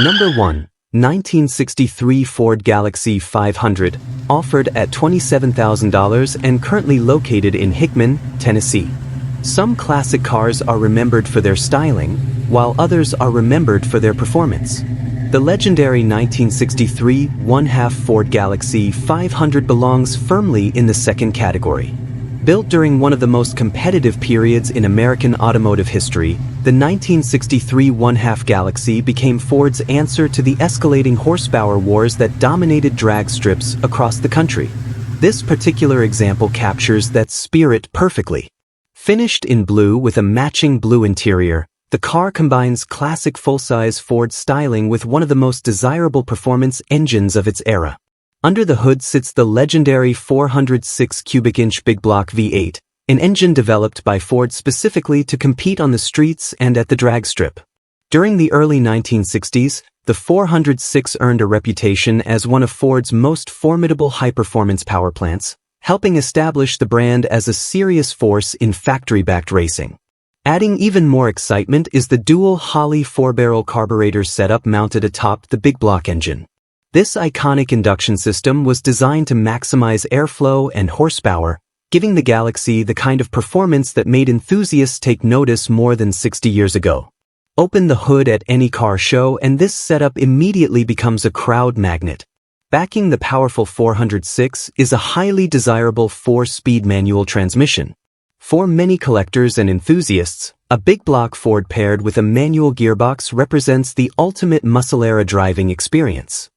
Number 1. 1963 Ford Galaxie 500, offered at $27,000 and currently located in Hickman, Tennessee. Some classic cars are remembered for their styling, while others are remembered for their performance. The legendary 1963 one-half Ford Galaxie 500 belongs firmly in the second category. Built during one of the most competitive periods in American automotive history, the 1963 one-half Galaxie became Ford's answer to the escalating horsepower wars that dominated drag strips across the country. This particular example captures that spirit perfectly. Finished in blue with a matching blue interior, the car combines classic full-size Ford styling with one of the most desirable performance engines of its era. Under the hood sits the legendary 406 cubic inch big block V8, an engine developed by Ford specifically to compete on the streets and at the drag strip. During the early 1960s, the 406 earned a reputation as one of Ford's most formidable high-performance power plants, helping establish the brand as a serious force in factory-backed racing. Adding even more excitement is the dual Holley 4-barrel carburetor setup mounted atop the big block engine. This iconic induction system was designed to maximize airflow and horsepower, giving the Galaxie the kind of performance that made enthusiasts take notice more than 60 years ago. Open the hood at any car show and this setup immediately becomes a crowd magnet. Backing the powerful 406 is a highly desirable 4-speed manual transmission. For many collectors and enthusiasts, a big block Ford paired with a manual gearbox represents the ultimate muscle-era driving experience.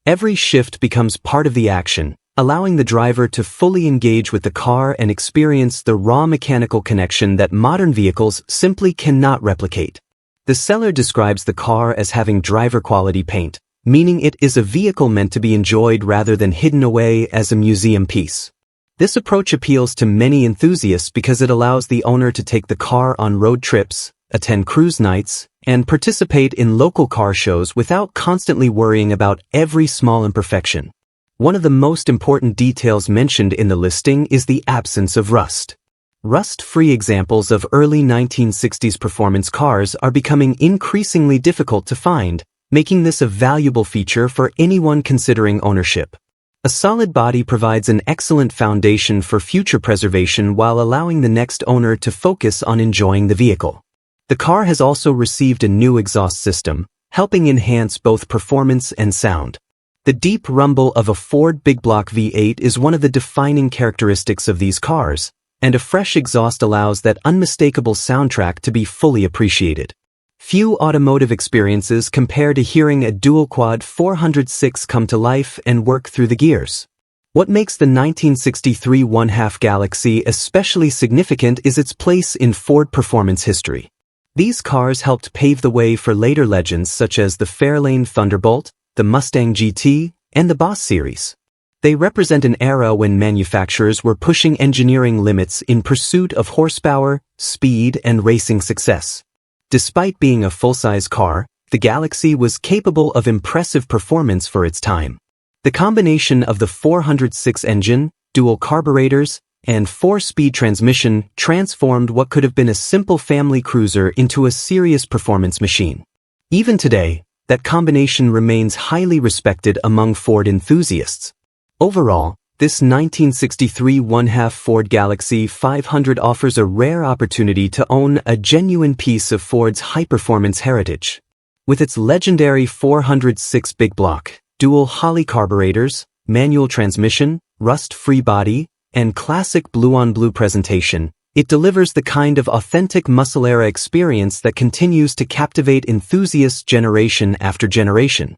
Every shift becomes part of the action, allowing the driver to fully engage with the car and experience the raw mechanical connection that modern vehicles simply cannot replicate. The seller describes the car as having driver-quality paint, meaning it is a vehicle meant to be enjoyed rather than hidden away as a museum piece. This approach appeals to many enthusiasts because it allows the owner to take the car on road trips, attend cruise nights, and participate in local car shows without constantly worrying about every small imperfection. One of the most important details mentioned in the listing is the absence of rust. Rust-free examples of early 1960s performance cars are becoming increasingly difficult to find, making this a valuable feature for anyone considering ownership. A solid body provides an excellent foundation for future preservation while allowing the next owner to focus on enjoying the vehicle. The car has also received a new exhaust system, helping enhance both performance and sound. The deep rumble of a Ford big block V8 is one of the defining characteristics of these cars, and a fresh exhaust allows that unmistakable soundtrack to be fully appreciated. Few automotive experiences compare to hearing a dual-quad 406 come to life and work through the gears. What makes the 1963 one-half Galaxie especially significant is its place in Ford performance history. These cars helped pave the way for later legends such as the Fairlane Thunderbolt, the Mustang GT, and the Boss series. They represent an era when manufacturers were pushing engineering limits in pursuit of horsepower, speed, and racing success. Despite being a full-size car, the Galaxie was capable of impressive performance for its time. The combination of the 406 engine, dual carburetors, and 4-speed transmission transformed what could have been a simple family cruiser into a serious performance machine. Even today, that combination remains highly respected among Ford enthusiasts. Overall, this 1963 one-half Ford Galaxie 500 offers a rare opportunity to own a genuine piece of Ford's high-performance heritage. With its legendary 406 big block, dual Holley carburetors, manual transmission, rust-free body, and classic blue-on-blue presentation, it delivers the kind of authentic muscle-era experience that continues to captivate enthusiasts generation after generation.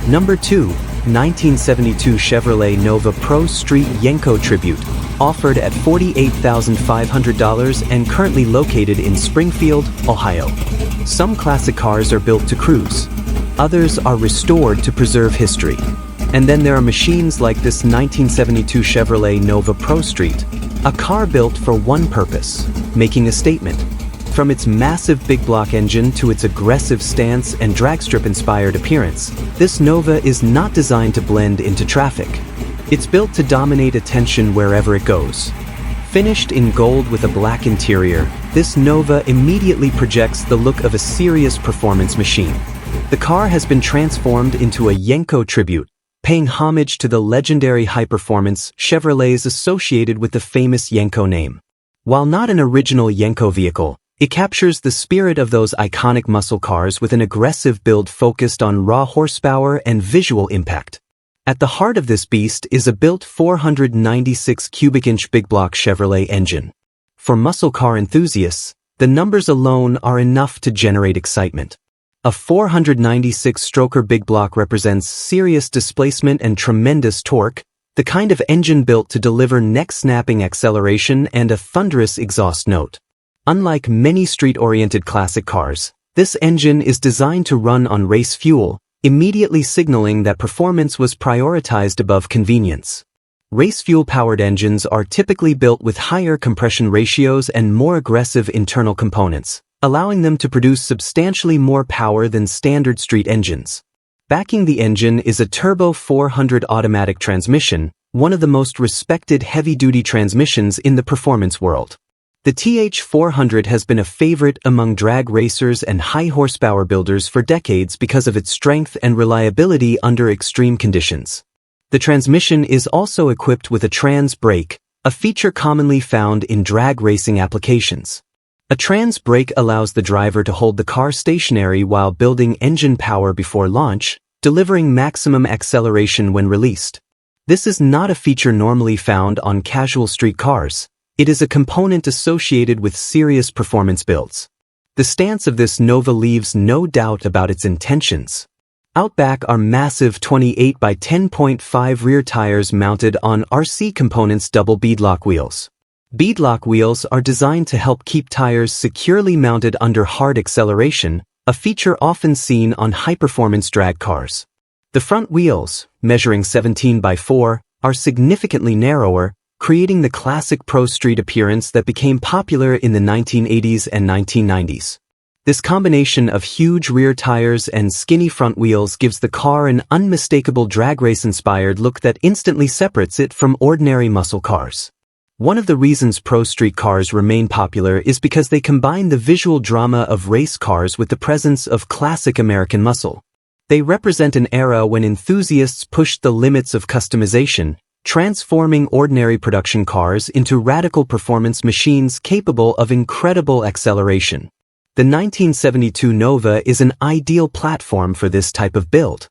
Number 2. 1972 Chevrolet Nova Pro Street Yenko Tribute, offered at $48,500 and currently located in Springfield, Ohio. Some classic cars are built to cruise. Others are restored to preserve history. And then there are machines like this 1972 Chevrolet Nova Pro Street, a car built for one purpose, making a statement. From its massive big block engine to its aggressive stance and dragstrip-inspired appearance, this Nova is not designed to blend into traffic. It's built to dominate attention wherever it goes. Finished in gold with a black interior, this Nova immediately projects the look of a serious performance machine. The car has been transformed into a Yenko tribute, paying homage to the legendary high-performance Chevrolets associated with the famous Yenko name. While not an original Yenko vehicle, it captures the spirit of those iconic muscle cars with an aggressive build focused on raw horsepower and visual impact. At the heart of this beast is a built 496 cubic inch big block Chevrolet engine. For muscle car enthusiasts, the numbers alone are enough to generate excitement. A 496-stroker big block represents serious displacement and tremendous torque, the kind of engine built to deliver neck-snapping acceleration and a thunderous exhaust note. Unlike many street-oriented classic cars, this engine is designed to run on race fuel, immediately signaling that performance was prioritized above convenience. Race fuel-powered engines are typically built with higher compression ratios and more aggressive internal components, allowing them to produce substantially more power than standard street engines. Backing the engine is a turbo 400 automatic transmission, one of the most respected heavy-duty transmissions in the performance world. The TH400 has been a favorite among drag racers and high-horsepower builders for decades because of its strength and reliability under extreme conditions. The transmission is also equipped with a trans brake, a feature commonly found in drag racing applications. A trans brake allows the driver to hold the car stationary while building engine power before launch, delivering maximum acceleration when released. This is not a feature normally found on casual street cars. It is a component associated with serious performance builds. The stance of this Nova leaves no doubt about its intentions. Out back are massive 28 by 10.5 rear tires mounted on RC Components double beadlock wheels. Beadlock wheels are designed to help keep tires securely mounted under hard acceleration, a feature often seen on high-performance drag cars. The front wheels, measuring 17 by 4, are significantly narrower, creating the classic pro street appearance that became popular in the 1980s and 1990s. This combination of huge rear tires and skinny front wheels gives the car an unmistakable drag race-inspired look that instantly separates it from ordinary muscle cars. One of the reasons pro street cars remain popular is because they combine the visual drama of race cars with the presence of classic American muscle. They represent an era when enthusiasts pushed the limits of customization, transforming ordinary production cars into radical performance machines capable of incredible acceleration. The 1972 Nova is an ideal platform for this type of build.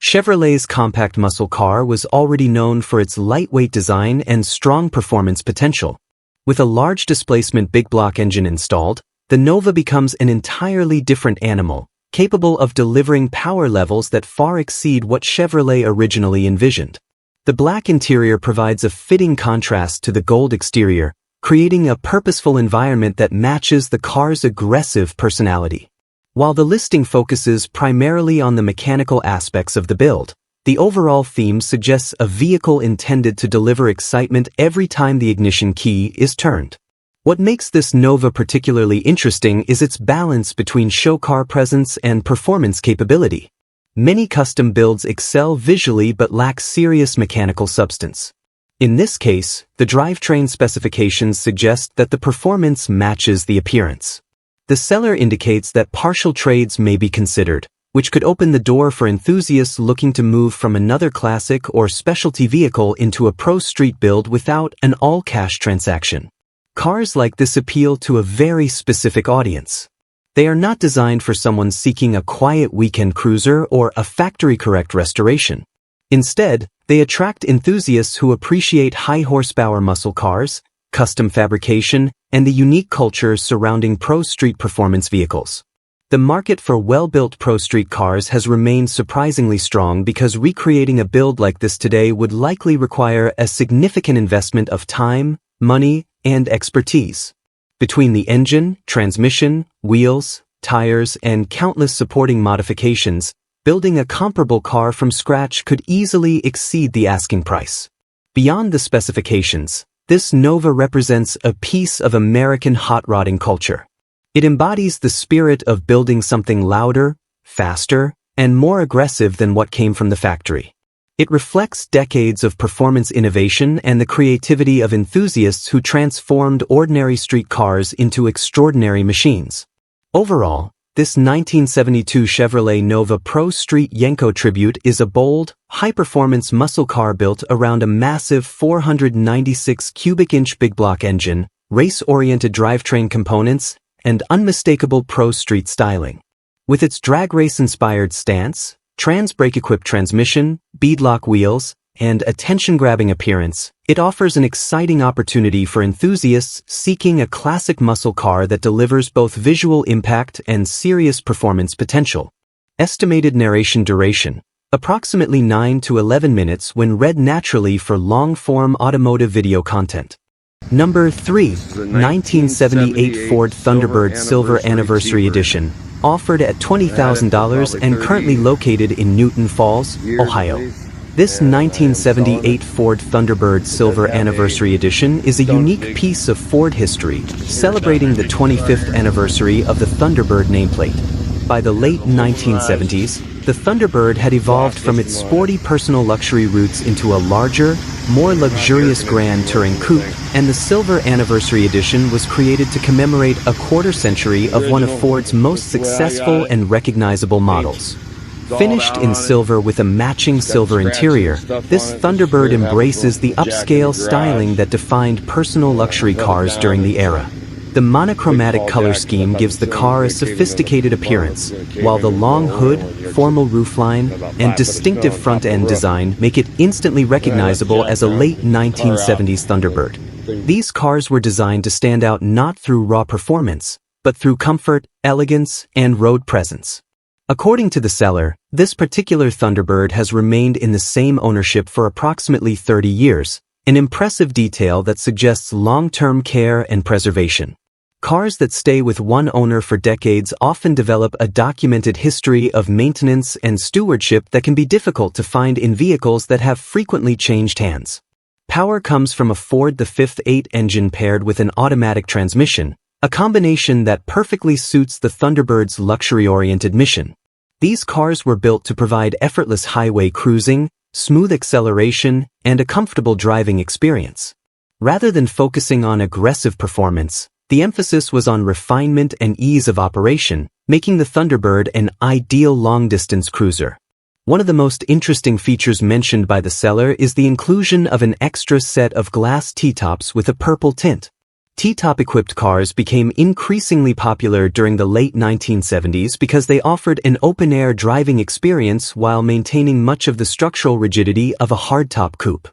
Chevrolet's compact muscle car was already known for its lightweight design and strong performance potential. With a large displacement big block engine installed, the Nova becomes an entirely different animal, capable of delivering power levels that far exceed what Chevrolet originally envisioned. The black interior provides a fitting contrast to the gold exterior, creating a purposeful environment that matches the car's aggressive personality. While the listing focuses primarily on the mechanical aspects of the build, the overall theme suggests a vehicle intended to deliver excitement every time the ignition key is turned. What makes this Nova particularly interesting is its balance between show car presence and performance capability. Many custom builds excel visually but lack serious mechanical substance. In this case, the drivetrain specifications suggest that the performance matches the appearance. The seller indicates that partial trades may be considered, which could open the door for enthusiasts looking to move from another classic or specialty vehicle into a pro street build without an all-cash transaction. Cars like this appeal to a very specific audience. They are not designed for someone seeking a quiet weekend cruiser or a factory-correct restoration. Instead, they attract enthusiasts who appreciate high-horsepower muscle cars, custom fabrication, and the unique culture surrounding pro street performance vehicles. The market for well-built pro street cars has remained surprisingly strong because recreating a build like this today would likely require a significant investment of time, money, and expertise. Between the engine, transmission, wheels, tires, and countless supporting modifications, building a comparable car from scratch could easily exceed the asking price. Beyond the specifications, this Nova represents a piece of American hot rodding culture. It embodies the spirit of building something louder, faster, and more aggressive than what came from the factory. It reflects decades of performance innovation and the creativity of enthusiasts who transformed ordinary street cars into extraordinary machines. Overall, This 1972 Chevrolet Nova Pro Street Yenko Tribute is a bold, high-performance muscle car built around a massive 496 cubic inch big block engine, race-oriented drivetrain components, and unmistakable pro street styling. With its drag race-inspired stance, trans-brake-equipped transmission, beadlock wheels, and attention-grabbing appearance, it offers an exciting opportunity for enthusiasts seeking a classic muscle car that delivers both visual impact and serious performance potential. Estimated narration duration: approximately 9 to 11 minutes when read naturally for long-form automotive video content. Number 3. 1978 Ford Thunderbird Silver Anniversary Edition, offered at $20,000 and currently located in Newton Falls, Ohio. This 1978 Ford Thunderbird Silver Anniversary Edition is a unique piece of Ford history, celebrating the 25th anniversary of the Thunderbird nameplate. By the late 1970s, the Thunderbird had evolved from its sporty personal luxury roots into a larger, more luxurious Grand Touring coupe, and the Silver Anniversary Edition was created to commemorate a quarter-century of one of Ford's most successful and recognizable models. Finished in silver with a matching silver interior, this Thunderbird embraces the upscale styling that defined personal luxury cars during the era. The monochromatic color scheme gives the car a sophisticated appearance, while the long hood, formal roofline, and distinctive front-end design make it instantly recognizable as a late 1970s Thunderbird. These cars were designed to stand out not through raw performance, but through comfort, elegance, and road presence. According to the seller, this particular Thunderbird has remained in the same ownership for approximately 30 years, an impressive detail that suggests long-term care and preservation. Cars that stay with one owner for decades often develop a documented history of maintenance and stewardship that can be difficult to find in vehicles that have frequently changed hands. Power comes from a Ford V8 engine paired with an automatic transmission, a combination that perfectly suits the Thunderbird's luxury-oriented mission. These cars were built to provide effortless highway cruising, smooth acceleration, and a comfortable driving experience. Rather than focusing on aggressive performance, the emphasis was on refinement and ease of operation, making the Thunderbird an ideal long-distance cruiser. One of the most interesting features mentioned by the seller is the inclusion of an extra set of glass T-tops with a purple tint. T-top-equipped cars became increasingly popular during the late 1970s because they offered an open-air driving experience while maintaining much of the structural rigidity of a hardtop coupe.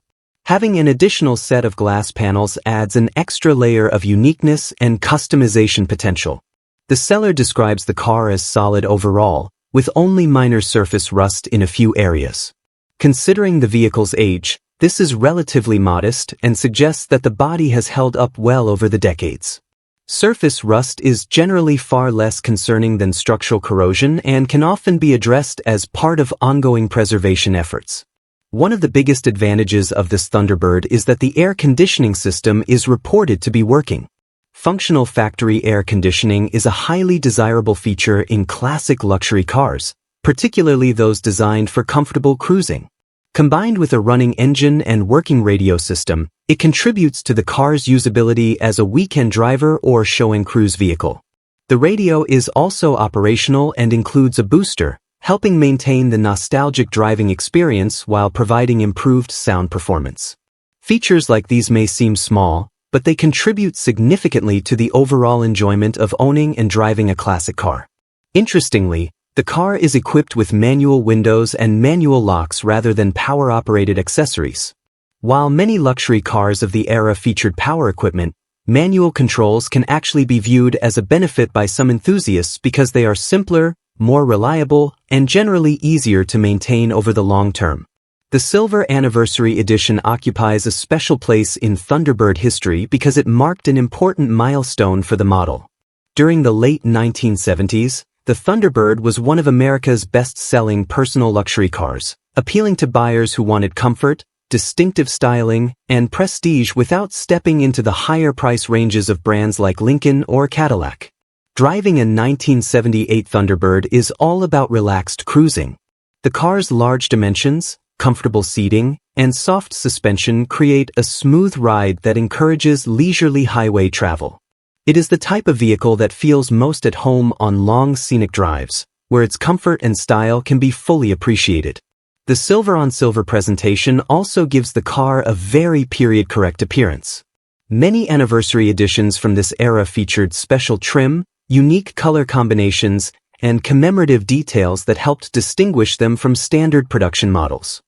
Having an additional set of glass panels adds an extra layer of uniqueness and customization potential. The seller describes the car as solid overall, with only minor surface rust in a few areas. Considering the vehicle's age, this is relatively modest and suggests that the body has held up well over the decades. Surface rust is generally far less concerning than structural corrosion and can often be addressed as part of ongoing preservation efforts. One of the biggest advantages of this Thunderbird is that the air conditioning system is reported to be working. Functional factory air conditioning is a highly desirable feature in classic luxury cars, particularly those designed for comfortable cruising. Combined with a running engine and working radio system, it contributes to the car's usability as a weekend driver or show and cruise vehicle. The radio is also operational and includes a booster, helping maintain the nostalgic driving experience while providing improved sound performance. Features like these may seem small, but they contribute significantly to the overall enjoyment of owning and driving a classic car. Interestingly, the car is equipped with manual windows and manual locks rather than power-operated accessories. While many luxury cars of the era featured power equipment, manual controls can actually be viewed as a benefit by some enthusiasts because they are simpler, more reliable, and generally easier to maintain over the long term. The Silver Anniversary Edition occupies a special place in Thunderbird history because it marked an important milestone for the model. During the late 1970s, the Thunderbird was one of America's best-selling personal luxury cars, appealing to buyers who wanted comfort, distinctive styling, and prestige without stepping into the higher price ranges of brands like Lincoln or Cadillac. Driving a 1978 Thunderbird is all about relaxed cruising. The car's large dimensions, comfortable seating, and soft suspension create a smooth ride that encourages leisurely highway travel. It is the type of vehicle that feels most at home on long scenic drives, where its comfort and style can be fully appreciated. The silver-on-silver presentation also gives the car a very period-correct appearance. Many anniversary editions from this era featured special trim, unique color combinations, and commemorative details that helped distinguish them from standard production models.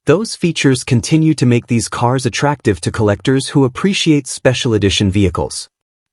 Those features continue to make these cars attractive to collectors who appreciate special edition vehicles.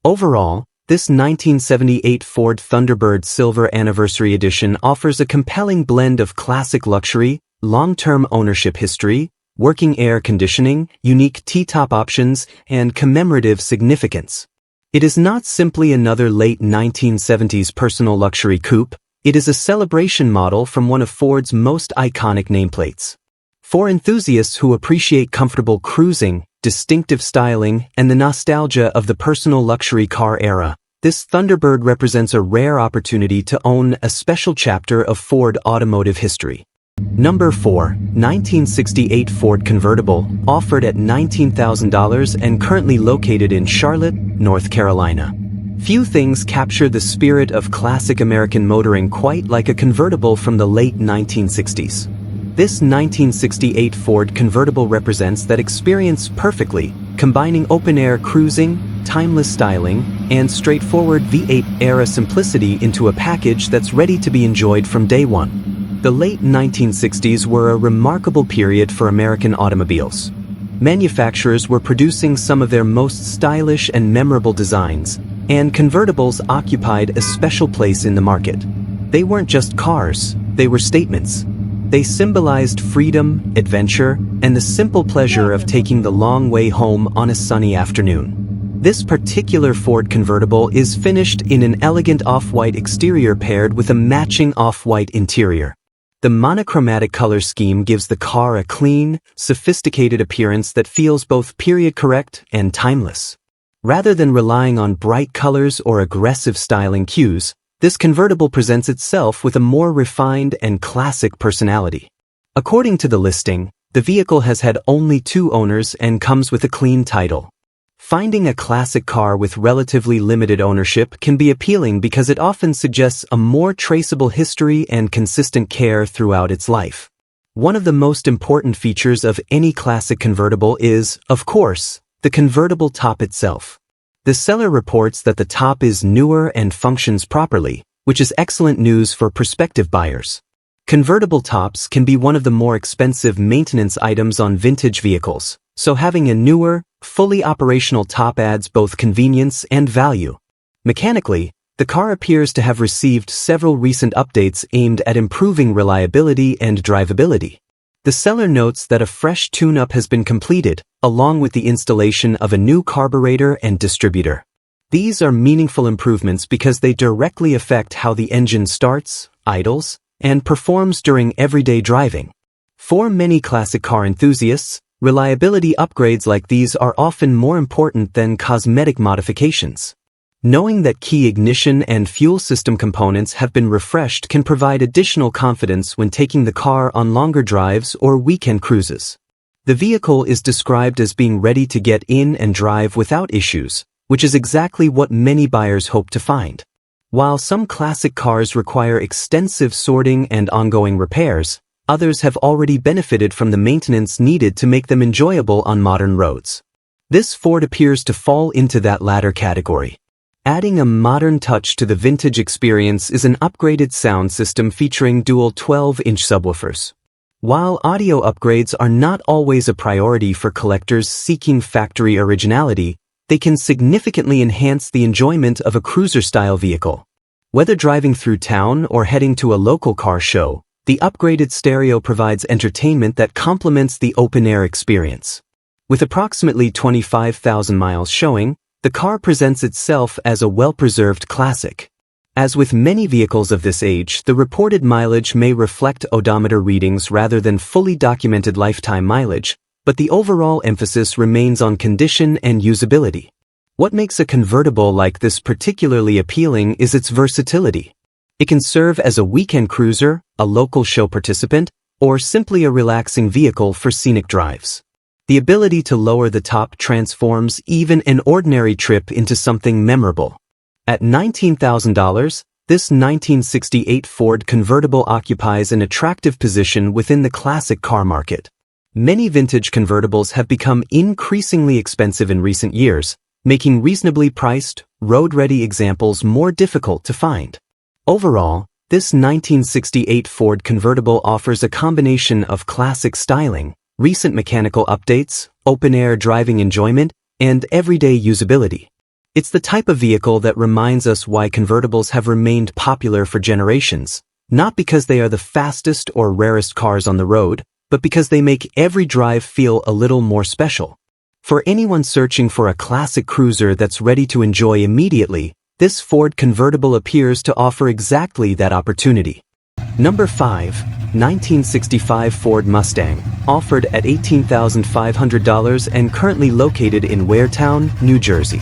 Overall, this 1978 Ford Thunderbird Silver Anniversary Edition offers a compelling blend of classic luxury, long-term ownership history, working air conditioning, unique T-top options, and commemorative significance. It is not simply another late 1970s personal luxury coupe, it is a celebration model from one of Ford's most iconic nameplates. For enthusiasts who appreciate comfortable cruising, distinctive styling, and the nostalgia of the personal luxury car era, this Thunderbird represents a rare opportunity to own a special chapter of Ford automotive history. Number 4. 1968 Ford Convertible, offered at $19,000 and currently located in Charlotte, North Carolina. Few things capture the spirit of classic American motoring quite like a convertible from the late 1960s. This 1968 Ford Convertible represents that experience perfectly, combining open-air cruising, timeless styling, and straightforward V8-era simplicity into a package that's ready to be enjoyed from day one. The late 1960s were a remarkable period for American automobiles. Manufacturers were producing some of their most stylish and memorable designs, and convertibles occupied a special place in the market. They weren't just cars, they were statements. They symbolized freedom, adventure, and the simple pleasure of taking the long way home on a sunny afternoon. This particular Ford convertible is finished in an elegant off-white exterior paired with a matching off-white interior. The monochromatic color scheme gives the car a clean, sophisticated appearance that feels both period-correct and timeless. Rather than relying on bright colors or aggressive styling cues, this convertible presents itself with a more refined and classic personality. According to the listing, the vehicle has had only 2 owners and comes with a clean title. Finding a classic car with relatively limited ownership can be appealing because it often suggests a more traceable history and consistent care throughout its life. One of the most important features of any classic convertible is, of course, the convertible top itself. The seller reports that the top is newer and functions properly, which is excellent news for prospective buyers. Convertible tops can be one of the more expensive maintenance items on vintage vehicles, so having a newer, fully operational top adds both convenience and value. Mechanically, the car appears to have received several recent updates aimed at improving reliability and drivability. The seller notes that a fresh tune-up has been completed, along with the installation of a new carburetor and distributor. These are meaningful improvements because they directly affect how the engine starts, idles, and performs during everyday driving. For many classic car enthusiasts, reliability upgrades like these are often more important than cosmetic modifications. Knowing that key ignition and fuel system components have been refreshed can provide additional confidence when taking the car on longer drives or weekend cruises. The vehicle is described as being ready to get in and drive without issues, which is exactly what many buyers hope to find. While some classic cars require extensive sorting and ongoing repairs, others have already benefited from the maintenance needed to make them enjoyable on modern roads. This Ford appears to fall into that latter category. Adding a modern touch to the vintage experience is an upgraded sound system featuring dual 12-inch subwoofers. While audio upgrades are not always a priority for collectors seeking factory originality, they can significantly enhance the enjoyment of a cruiser-style vehicle. Whether driving through town or heading to a local car show, the upgraded stereo provides entertainment that complements the open-air experience. With approximately 25,000 miles showing, the car presents itself as a well-preserved classic. As with many vehicles of this age, the reported mileage may reflect odometer readings rather than fully documented lifetime mileage, but the overall emphasis remains on condition and usability. What makes a convertible like this particularly appealing is its versatility. It can serve as a weekend cruiser, a local show participant, or simply a relaxing vehicle for scenic drives. The ability to lower the top transforms even an ordinary trip into something memorable. At $19,000, this 1968 Ford convertible occupies an attractive position within the classic car market. Many vintage convertibles have become increasingly expensive in recent years, making reasonably priced, road-ready examples more difficult to find. Overall, this 1968 Ford convertible offers a combination of classic styling, recent mechanical updates, open-air driving enjoyment, and everyday usability. It's the type of vehicle that reminds us why convertibles have remained popular for generations, not because they are the fastest or rarest cars on the road, but because they make every drive feel a little more special. For anyone searching for a classic cruiser that's ready to enjoy immediately, this Ford convertible appears to offer exactly that opportunity. Number 5. 1965 Ford Mustang, offered at $18,500 and currently located in Waretown, New Jersey.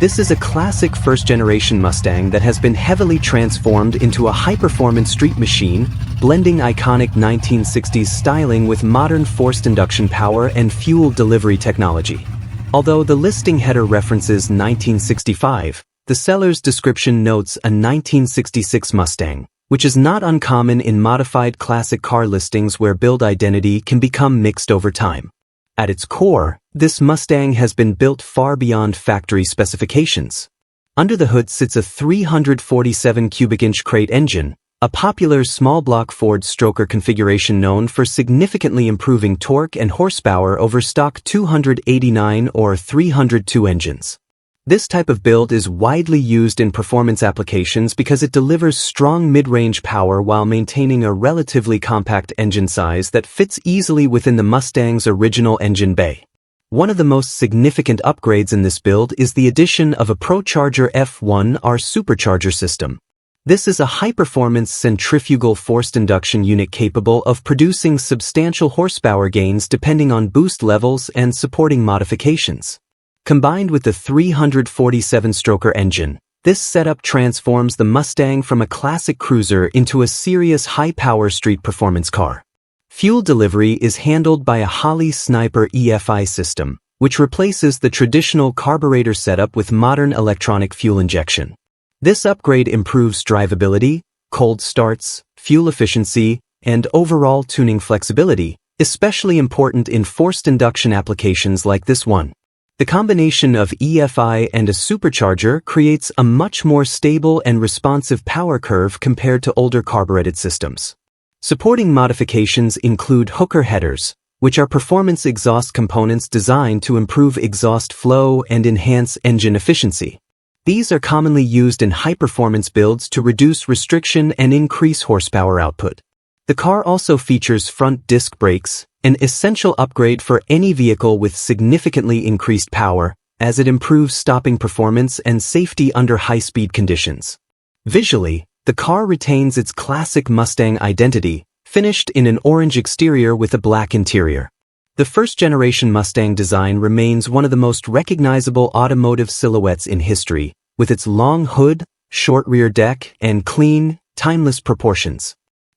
This is a classic first-generation Mustang that has been heavily transformed into a high-performance street machine, blending iconic 1960s styling with modern forced induction power and fuel delivery technology. Although the listing header references 1965, the seller's description notes a 1966 Mustang, which is not uncommon in modified classic car listings where build identity can become mixed over time. At its core, this Mustang has been built far beyond factory specifications. Under the hood sits a 347 cubic inch crate engine, a popular small-block Ford stroker configuration known for significantly improving torque and horsepower over stock 289 or 302 engines. This type of build is widely used in performance applications because it delivers strong mid-range power while maintaining a relatively compact engine size that fits easily within the Mustang's original engine bay. One of the most significant upgrades in this build is the addition of a ProCharger F1R supercharger system. This is a high-performance centrifugal forced induction unit capable of producing substantial horsepower gains depending on boost levels and supporting modifications. Combined with the 347-stroker engine, this setup transforms the Mustang from a classic cruiser into a serious high-power street performance car. Fuel delivery is handled by a Holley Sniper EFI system, which replaces the traditional carburetor setup with modern electronic fuel injection. This upgrade improves drivability, cold starts, fuel efficiency, and overall tuning flexibility, especially important in forced induction applications like this one. The combination of EFI and a supercharger creates a much more stable and responsive power curve compared to older carbureted systems. Supporting modifications include hooker headers, which are performance exhaust components designed to improve exhaust flow and enhance engine efficiency. These are commonly used in high-performance builds to reduce restriction and increase horsepower output. The car also features front disc brakes, an essential upgrade for any vehicle with significantly increased power, as it improves stopping performance and safety under high-speed conditions. Visually, the car retains its classic Mustang identity, finished in an orange exterior with a black interior. The first-generation Mustang design remains one of the most recognizable automotive silhouettes in history, with its long hood, short rear deck, and clean, timeless proportions.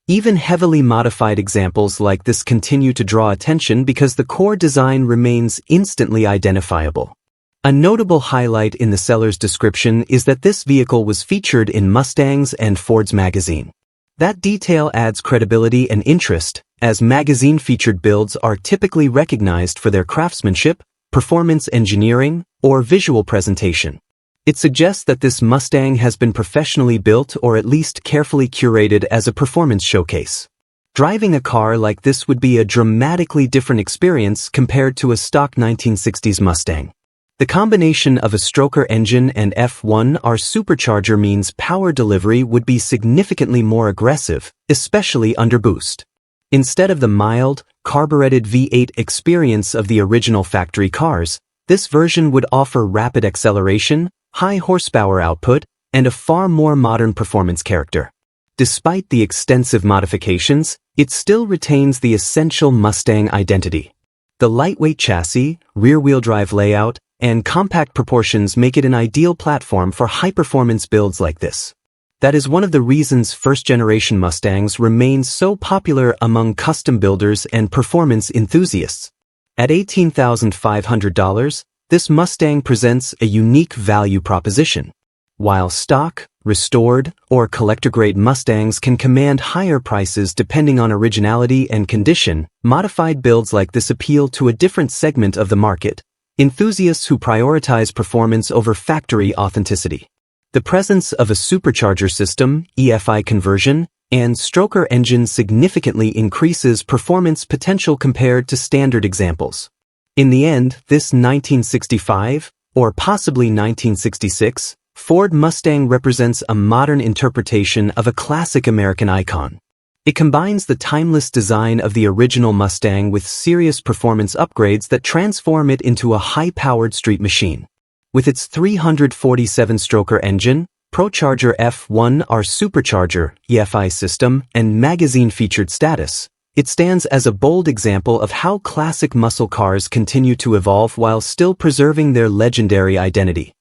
Even heavily modified examples like this continue to draw attention because the core design remains instantly identifiable. A notable highlight in the seller's description is that this vehicle was featured in Mustangs and Ford's magazine. That detail adds credibility and interest, as magazine-featured builds are typically recognized for their craftsmanship, performance engineering, or visual presentation. It suggests that this Mustang has been professionally built or at least carefully curated as a performance showcase. Driving a car like this would be a dramatically different experience compared to a stock 1960s Mustang. The combination of a stroker engine and F1R supercharger means power delivery would be significantly more aggressive, especially under boost. Instead of the mild, carbureted V8 experience of the original factory cars, this version would offer rapid acceleration, high horsepower output, and a far more modern performance character. Despite the extensive modifications, it still retains the essential Mustang identity. The lightweight chassis, rear-wheel drive layout, and compact proportions make it an ideal platform for high-performance builds like this. That is one of the reasons first-generation Mustangs remain so popular among custom builders and performance enthusiasts. At $18,500, this Mustang presents a unique value proposition. While stock, restored, or collector-grade Mustangs can command higher prices depending on originality and condition, modified builds like this appeal to a different segment of the market, enthusiasts who prioritize performance over factory authenticity. The presence of a supercharger system, EFI conversion, and stroker engine significantly increases performance potential compared to standard examples. In the end, this 1965, or possibly 1966, Ford Mustang represents a modern interpretation of a classic American icon. It combines the timeless design of the original Mustang with serious performance upgrades that transform it into a high-powered street machine. With its 347-stroker engine, ProCharger F1R supercharger, EFI system, and magazine-featured status, it stands as a bold example of how classic muscle cars continue to evolve while still preserving their legendary identity.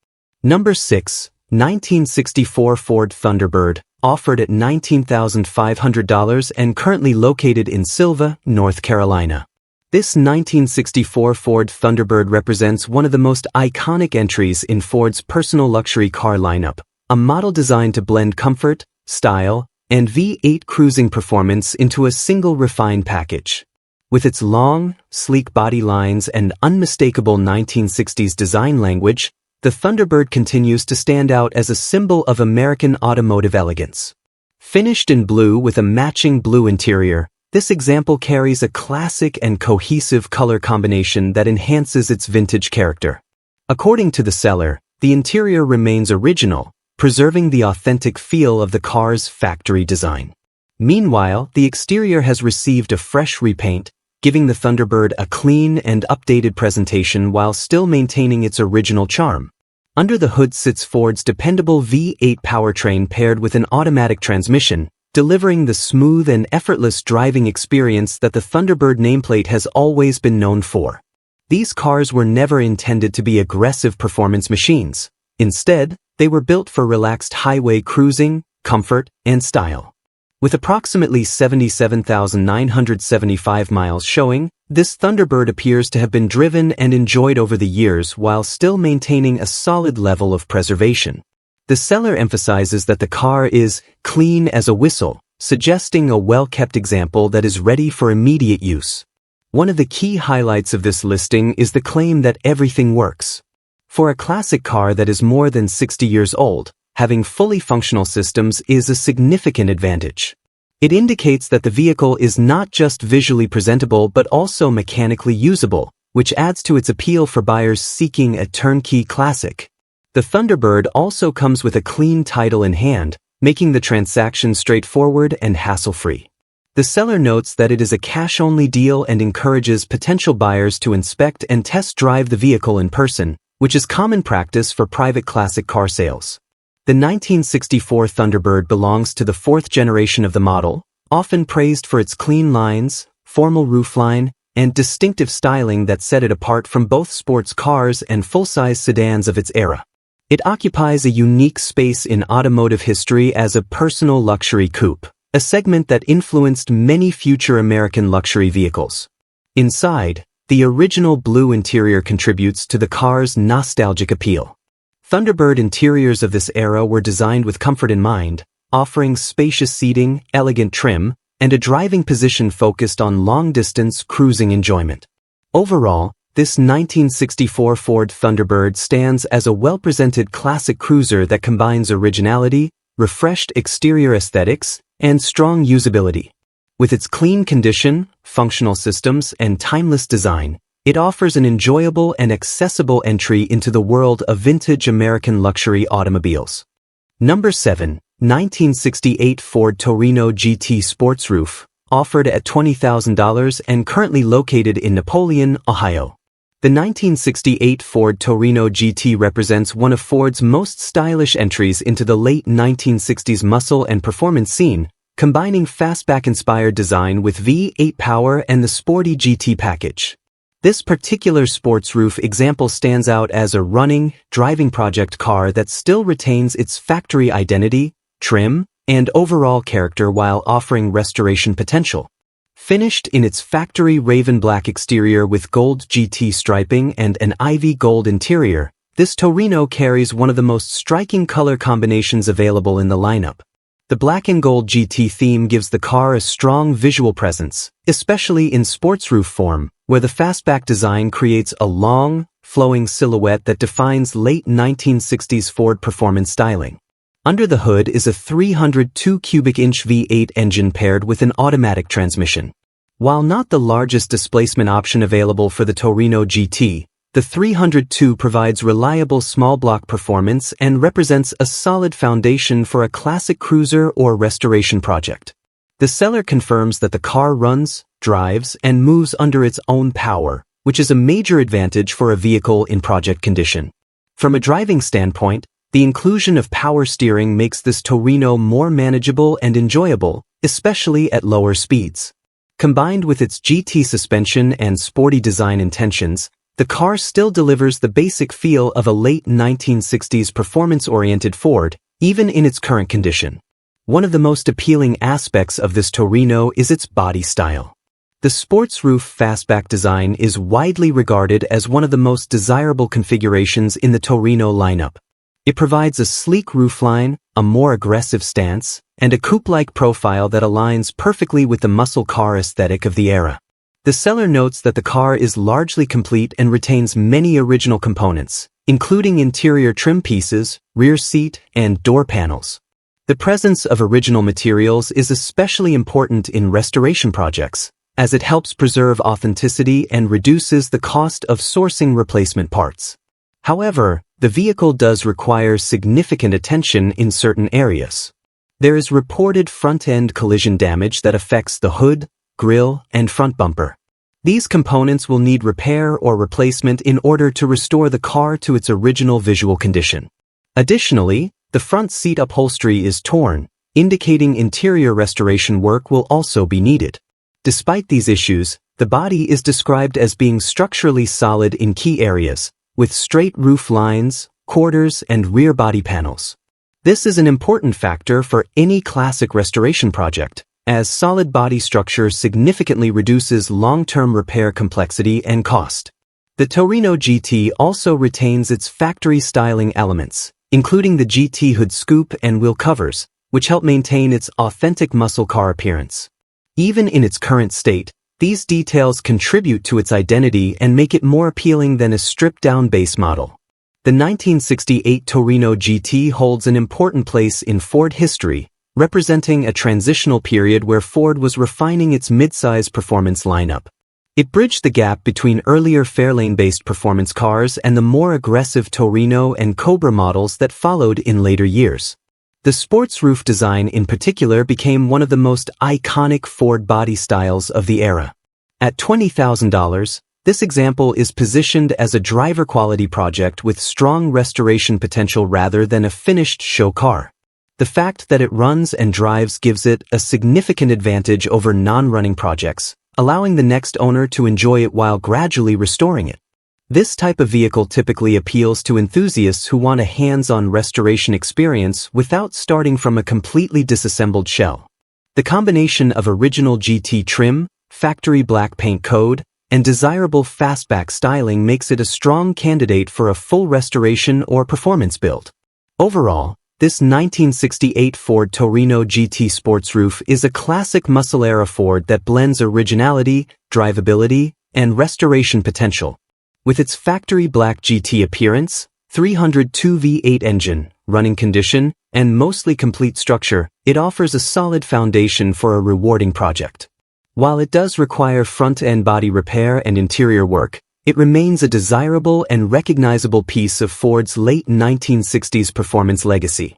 Number 6. 1964 Ford Thunderbird, offered at $19,500 and currently located in Sylva, North Carolina. This 1964 Ford Thunderbird represents one of the most iconic entries in Ford's personal luxury car lineup, a model designed to blend comfort, style, and V8 cruising performance into a single refined package. With its long, sleek body lines and unmistakable 1960s design language, the Thunderbird continues to stand out as a symbol of American automotive elegance. Finished in blue with a matching blue interior, this example carries a classic and cohesive color combination that enhances its vintage character. According to the seller, the interior remains original, preserving the authentic feel of the car's factory design. Meanwhile, the exterior has received a fresh repaint, giving the Thunderbird a clean and updated presentation while still maintaining its original charm. Under the hood sits Ford's dependable V8 powertrain paired with an automatic transmission, delivering the smooth and effortless driving experience that the Thunderbird nameplate has always been known for. These cars were never intended to be aggressive performance machines. Instead, they were built for relaxed highway cruising, comfort, and style. With approximately 77,975 miles showing, this Thunderbird appears to have been driven and enjoyed over the years while still maintaining a solid level of preservation. The seller emphasizes that the car is clean as a whistle, suggesting a well-kept example that is ready for immediate use. One of the key highlights of this listing is the claim that everything works. For a classic car that is more than 60 years old, having fully functional systems is a significant advantage. It indicates that the vehicle is not just visually presentable but also mechanically usable, which adds to its appeal for buyers seeking a turnkey classic. The Thunderbird also comes with a clean title in hand, making the transaction straightforward and hassle-free. The seller notes that it is a cash-only deal and encourages potential buyers to inspect and test drive the vehicle in person, which is common practice for private classic car sales. The 1964 Thunderbird belongs to the fourth generation of the model, often praised for its clean lines, formal roofline, and distinctive styling that set it apart from both sports cars and full-size sedans of its era. It occupies a unique space in automotive history as a personal luxury coupe, a segment that influenced many future American luxury vehicles. Inside, the original blue interior contributes to the car's nostalgic appeal. Thunderbird interiors of this era were designed with comfort in mind, offering spacious seating, elegant trim, and a driving position focused on long-distance cruising enjoyment. Overall, this 1964 Ford Thunderbird stands as a well-presented classic cruiser that combines originality, refreshed exterior aesthetics, and strong usability. With its clean condition, functional systems, and timeless design, it offers an enjoyable and accessible entry into the world of vintage American luxury automobiles. Number 7. 1968 Ford Torino GT Sports Roof, offered at $20,000 and currently located in Napoleon, Ohio. The 1968 Ford Torino GT represents one of Ford's most stylish entries into the late 1960s muscle and performance scene, combining fastback-inspired design with V8 power and the sporty GT package. This particular sports roof example stands out as a running, driving project car that still retains its factory identity, trim, and overall character while offering restoration potential. Finished in its factory raven black exterior with gold GT striping and an ivy gold interior, this Torino carries one of the most striking color combinations available in the lineup. The black and gold GT theme gives the car a strong visual presence, especially in sports roof form, where the fastback design creates a long, flowing silhouette that defines late 1960s Ford performance styling. Under the hood is a 302 cubic inch V8 engine paired with an automatic transmission. While not the largest displacement option available for the Torino GT, the 302 provides reliable small block performance and represents a solid foundation for a classic cruiser or restoration project. The seller confirms that the car runs, drives, and moves under its own power, which is a major advantage for a vehicle in project condition. From a driving standpoint, the inclusion of power steering makes this Torino more manageable and enjoyable, especially at lower speeds. Combined with its GT suspension and sporty design intentions, the car still delivers the basic feel of a late 1960s performance-oriented Ford, even in its current condition. One of the most appealing aspects of this Torino is its body style. The sports roof fastback design is widely regarded as one of the most desirable configurations in the Torino lineup. It provides a sleek roofline, a more aggressive stance, and a coupe-like profile that aligns perfectly with the muscle car aesthetic of the era. The seller notes that the car is largely complete and retains many original components, including interior trim pieces, rear seat, and door panels. The presence of original materials is especially important in restoration projects, as it helps preserve authenticity and reduces the cost of sourcing replacement parts. However, the vehicle does require significant attention in certain areas. There is reported front-end collision damage that affects the hood, grille, and front bumper. These components will need repair or replacement in order to restore the car to its original visual condition. Additionally, the front seat upholstery is torn, indicating interior restoration work will also be needed. Despite these issues, the body is described as being structurally solid in key areas, with straight roof lines, quarters, and rear body panels. This is an important factor for any classic restoration project, as solid body structure significantly reduces long-term repair complexity and cost. The Torino GT also retains its factory styling elements, including the GT hood scoop and wheel covers, which help maintain its authentic muscle car appearance. Even in its current state, these details contribute to its identity and make it more appealing than a stripped-down base model. The 1968 Torino GT holds an important place in Ford history, representing a transitional period where Ford was refining its mid-size performance lineup. It bridged the gap between earlier Fairlane-based performance cars and the more aggressive Torino and Cobra models that followed in later years. The sports roof design in particular became one of the most iconic Ford body styles of the era. At $20,000, this example is positioned as a driver quality project with strong restoration potential rather than a finished show car. The fact that it runs and drives gives it a significant advantage over non-running projects, allowing the next owner to enjoy it while gradually restoring it. This type of vehicle typically appeals to enthusiasts who want a hands-on restoration experience without starting from a completely disassembled shell. The combination of original GT trim, factory black paint code, and desirable fastback styling makes it a strong candidate for a full restoration or performance build. Overall, this 1968 Ford Torino GT sports roof is a classic muscle-era Ford that blends originality, drivability, and restoration potential. With its factory black GT appearance, 302 V8 engine, running condition, and mostly complete structure, it offers a solid foundation for a rewarding project. While it does require front-end body repair and interior work, it remains a desirable and recognizable piece of Ford's late 1960s performance legacy.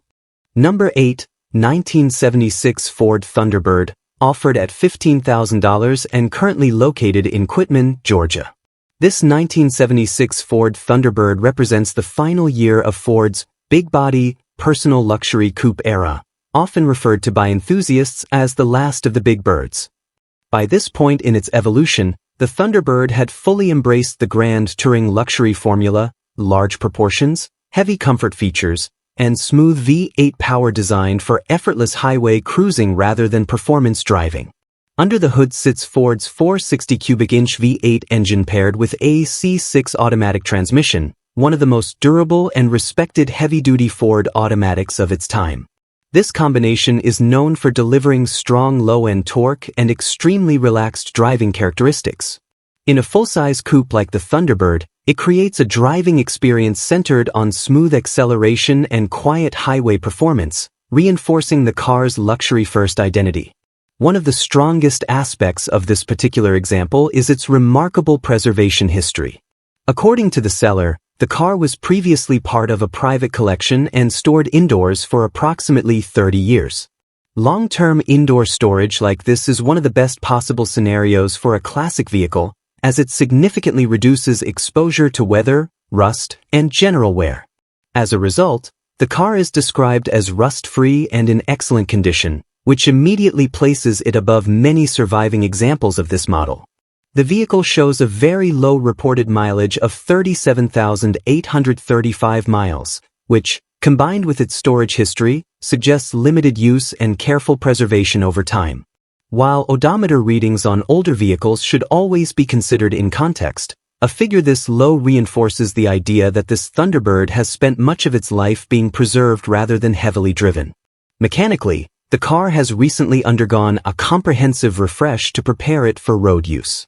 Number 8, 1976 Ford Thunderbird, offered at $15,000 and currently located in Quitman, Georgia. This 1976 Ford Thunderbird represents the final year of Ford's big-body, personal luxury coupe era, often referred to by enthusiasts as the last of the big birds. By this point in its evolution, the Thunderbird had fully embraced the grand touring luxury formula, large proportions, heavy comfort features, and smooth V8 power designed for effortless highway cruising rather than performance driving. Under the hood sits Ford's 460 cubic inch V8 engine paired with a C6 automatic transmission, one of the most durable and respected heavy-duty Ford automatics of its time. This combination is known for delivering strong low-end torque and extremely relaxed driving characteristics. In a full-size coupe like the Thunderbird, it creates a driving experience centered on smooth acceleration and quiet highway performance, reinforcing the car's luxury-first identity. One of the strongest aspects of this particular example is its remarkable preservation history. According to the seller, the car was previously part of a private collection and stored indoors for approximately 30 years. Long-term indoor storage like this is one of the best possible scenarios for a classic vehicle, as it significantly reduces exposure to weather, rust, and general wear. As a result, the car is described as rust-free and in excellent condition, which immediately places it above many surviving examples of this model. The vehicle shows a very low reported mileage of 37,835 miles, which, combined with its storage history, suggests limited use and careful preservation over time. While odometer readings on older vehicles should always be considered in context, a figure this low reinforces the idea that this Thunderbird has spent much of its life being preserved rather than heavily driven. Mechanically, the car has recently undergone a comprehensive refresh to prepare it for road use.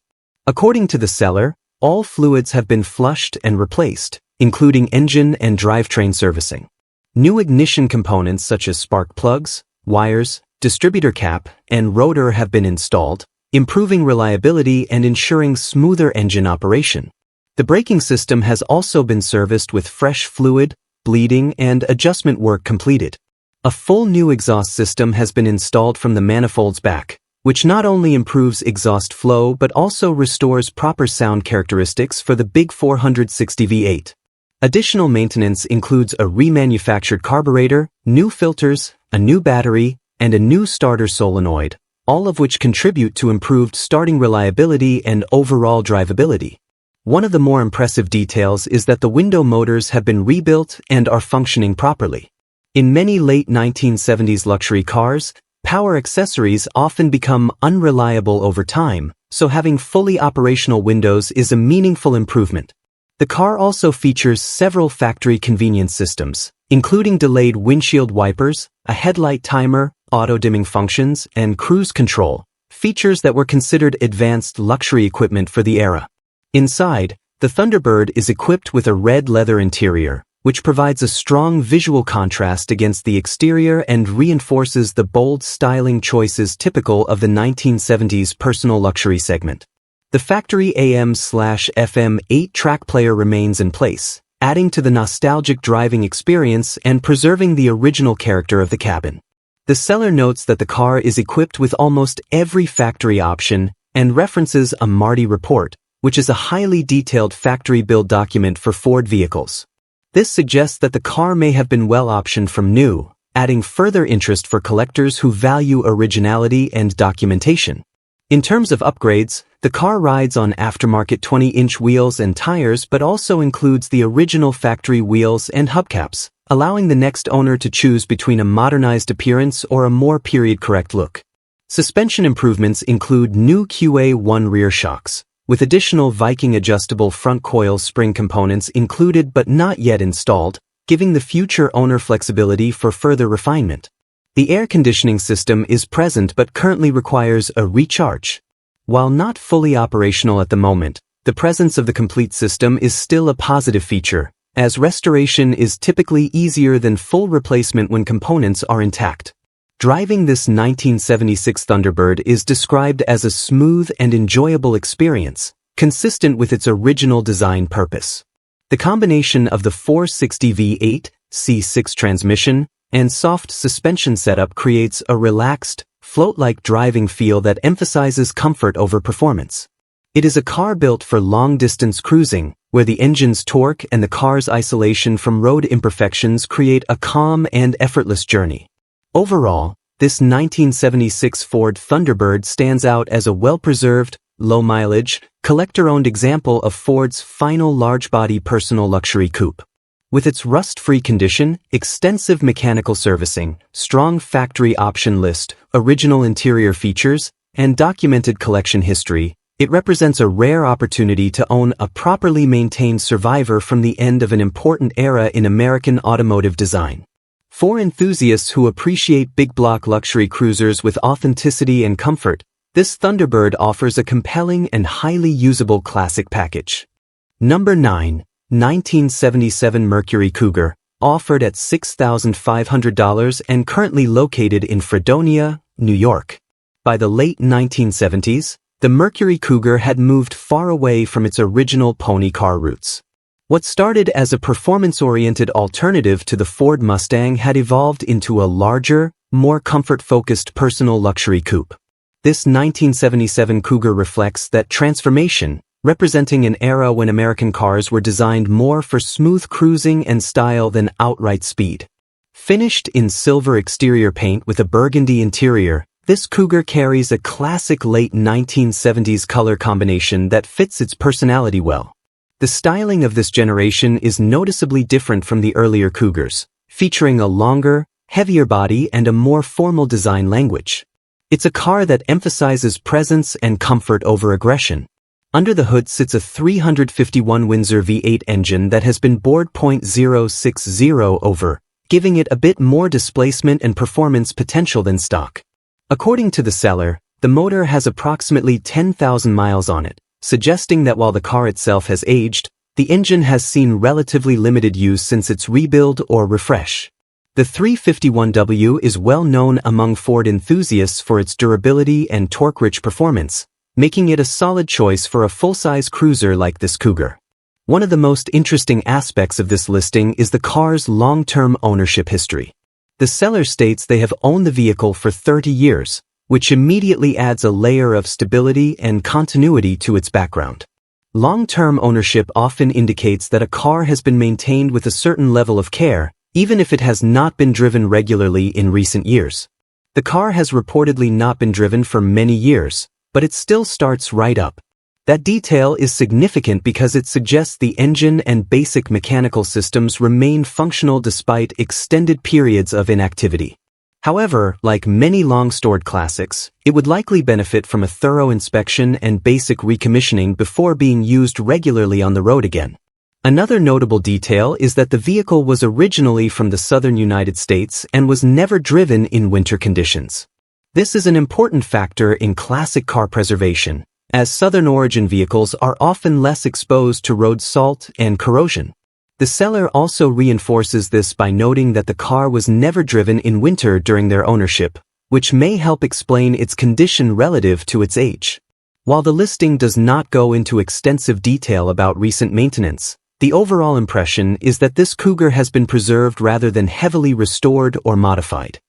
According to the seller, all fluids have been flushed and replaced, including engine and drivetrain servicing. New ignition components such as spark plugs, wires, distributor cap, and rotor have been installed, improving reliability and ensuring smoother engine operation. The braking system has also been serviced with fresh fluid, bleeding, and adjustment work completed. A full new exhaust system has been installed from the manifold's back, which not only improves exhaust flow but also restores proper sound characteristics for the big 460 V8. Additional maintenance includes a remanufactured carburetor, new filters, a new battery, and a new starter solenoid, all of which contribute to improved starting reliability and overall drivability. One of the more impressive details is that the window motors have been rebuilt and are functioning properly. In many late 1970s luxury cars, power accessories often become unreliable over time, so having fully operational windows is a meaningful improvement. The car also features several factory convenience systems, including delayed windshield wipers, a headlight timer, auto-dimming functions, and cruise control, features that were considered advanced luxury equipment for the era. Inside, the Thunderbird is equipped with a red leather interior, which provides a strong visual contrast against the exterior and reinforces the bold styling choices typical of the 1970s personal luxury segment. The factory AM/FM 8-track player remains in place, adding to the nostalgic driving experience and preserving the original character of the cabin. The seller notes that the car is equipped with almost every factory option and references a Marti report, which is a highly detailed factory build document for Ford vehicles. This suggests that the car may have been well optioned from new, adding further interest for collectors who value originality and documentation. In terms of upgrades, the car rides on aftermarket 20-inch wheels and tires but also includes the original factory wheels and hubcaps, allowing the next owner to choose between a modernized appearance or a more period-correct look. Suspension improvements include new QA1 rear shocks, with additional Viking adjustable front coil spring components included but not yet installed, giving the future owner flexibility for further refinement. The air conditioning system is present but currently requires a recharge. While not fully operational at the moment, the presence of the complete system is still a positive feature, as restoration is typically easier than full replacement when components are intact. Driving this 1976 Thunderbird is described as a smooth and enjoyable experience, consistent with its original design purpose. The combination of the 460 V8, C6 transmission, and soft suspension setup creates a relaxed, float-like driving feel that emphasizes comfort over performance. It is a car built for long-distance cruising, where the engine's torque and the car's isolation from road imperfections create a calm and effortless journey. Overall, this 1976 Ford Thunderbird stands out as a well-preserved, low-mileage, collector-owned example of Ford's final large-body personal luxury coupe. With its rust-free condition, extensive mechanical servicing, strong factory option list, original interior features, and documented collection history, It represents a rare opportunity to own a properly maintained survivor from the end of an important era in American automotive design. For enthusiasts who appreciate big-block luxury cruisers with authenticity and comfort, this Thunderbird offers a compelling and highly usable classic package. Number 9. 1977 Mercury Cougar, offered at $6,500 and currently located in Fredonia, New York. By the late 1970s, the Mercury Cougar had moved far away from its original pony car roots. What started as a performance-oriented alternative to the Ford Mustang had evolved into a larger, more comfort-focused personal luxury coupe. This 1977 Cougar reflects that transformation, representing an era when American cars were designed more for smooth cruising and style than outright speed. Finished in silver exterior paint with a burgundy interior, this Cougar carries a classic late 1970s color combination that fits its personality well. The styling of this generation is noticeably different from the earlier Cougars, featuring a longer, heavier body and a more formal design language. It's a car that emphasizes presence and comfort over aggression. Under the hood sits a 351 Windsor V8 engine that has been bored .060 over, giving it a bit more displacement and performance potential than stock. According to the seller, the motor has approximately 10,000 miles on it, suggesting that while the car itself has aged, the engine has seen relatively limited use since its rebuild or refresh. The 351W is well known among Ford enthusiasts for its durability and torque-rich performance, making it a solid choice for a full-size cruiser like this Cougar. One of the most interesting aspects of this listing is the car's long-term ownership history. The seller states they have owned the vehicle for 30 years, which immediately adds a layer of stability and continuity to its background. Long-term ownership often indicates that a car has been maintained with a certain level of care, even if it has not been driven regularly in recent years. The car has reportedly not been driven for many years, but it still starts right up. That detail is significant because it suggests the engine and basic mechanical systems remain functional despite extended periods of inactivity. However, like many long-stored classics, it would likely benefit from a thorough inspection and basic recommissioning before being used regularly on the road again. Another notable detail is that the vehicle was originally from the southern United States and was never driven in winter conditions. This is an important factor in classic car preservation, as southern origin vehicles are often less exposed to road salt and corrosion. The seller also reinforces this by noting that the car was never driven in winter during their ownership, which may help explain its condition relative to its age. While the listing does not go into extensive detail about recent maintenance, the overall impression is that this Cougar has been preserved rather than heavily restored or modified.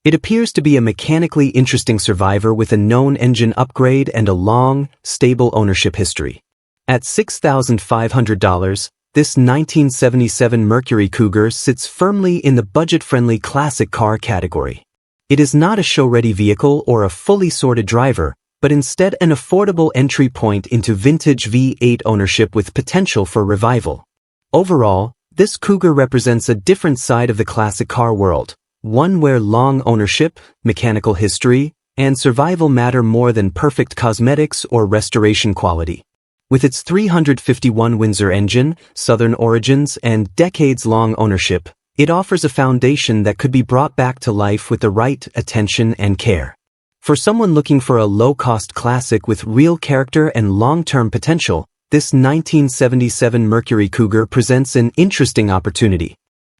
It appears to be a mechanically interesting survivor with a known engine upgrade and a long, stable ownership history. At $6,500, this 1977 Mercury Cougar sits firmly in the budget-friendly classic car category. It is not a show-ready vehicle or a fully sorted driver, but instead an affordable entry point into vintage V8 ownership with potential for revival. Overall, this Cougar represents a different side of the classic car world, one where long ownership, mechanical history, and survival matter more than perfect cosmetics or restoration quality. With its 351 Windsor engine, southern origins, and decades-long ownership, it offers a foundation that could be brought back to life with the right attention and care. For someone looking for a low-cost classic with real character and long-term potential, this 1977 Mercury Cougar presents an interesting opportunity.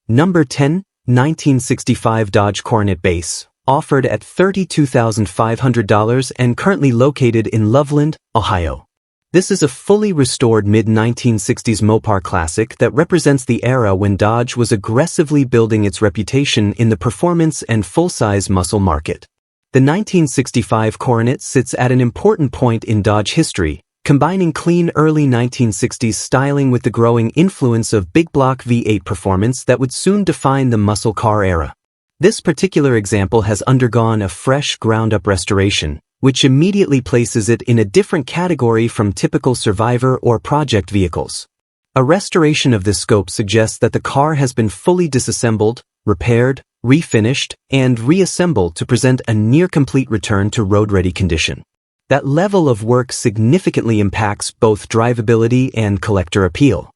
Number 10. 1965 Dodge Coronet Base, offered at $32,500 and currently located in Loveland, Ohio. This is a fully restored mid-1960s Mopar classic that represents the era when Dodge was aggressively building its reputation in the performance and full-size muscle market. The 1965 Coronet sits at an important point in Dodge history, combining clean early 1960s styling with the growing influence of big-block V8 performance that would soon define the muscle car era. This particular example has undergone a fresh ground-up restoration, which immediately places it in a different category from typical survivor or project vehicles. A restoration of this scope suggests that the car has been fully disassembled, repaired, refinished, and reassembled to present a near-complete return to road-ready condition. That level of work significantly impacts both drivability and collector appeal.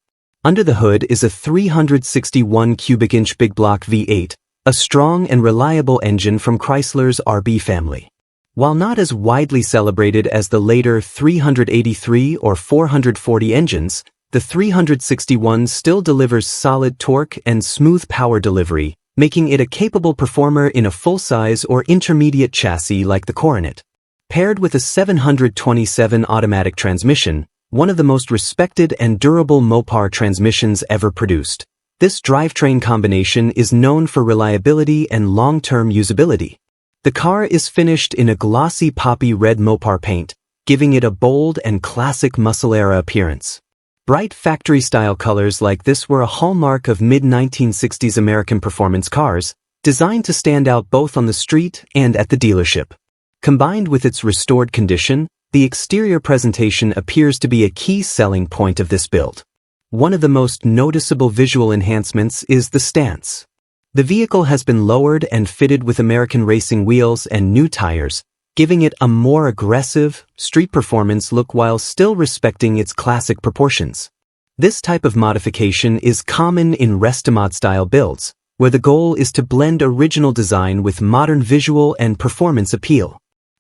Under the hood is a 361 cubic inch big block V8, a strong and reliable engine from Chrysler's RB family. While not as widely celebrated as the later 383 or 440 engines, the 361 still delivers solid torque and smooth power delivery, making it a capable performer in a full-size or intermediate chassis like the Coronet. Paired with a 727 automatic transmission, one of the most respected and durable Mopar transmissions ever produced, this drivetrain combination is known for reliability and long-term usability. The car is finished in a glossy poppy red Mopar paint, giving it a bold and classic muscle-era appearance. Bright factory-style colors like this were a hallmark of mid-1960s American performance cars, designed to stand out both on the street and at the dealership. Combined with its restored condition, the exterior presentation appears to be a key selling point of this build. One of the most noticeable visual enhancements is the stance. The vehicle has been lowered and fitted with American racing wheels and new tires, giving it a more aggressive, street performance look while still respecting its classic proportions. This type of modification is common in Restomod-style builds, where the goal is to blend original design with modern visual and performance appeal.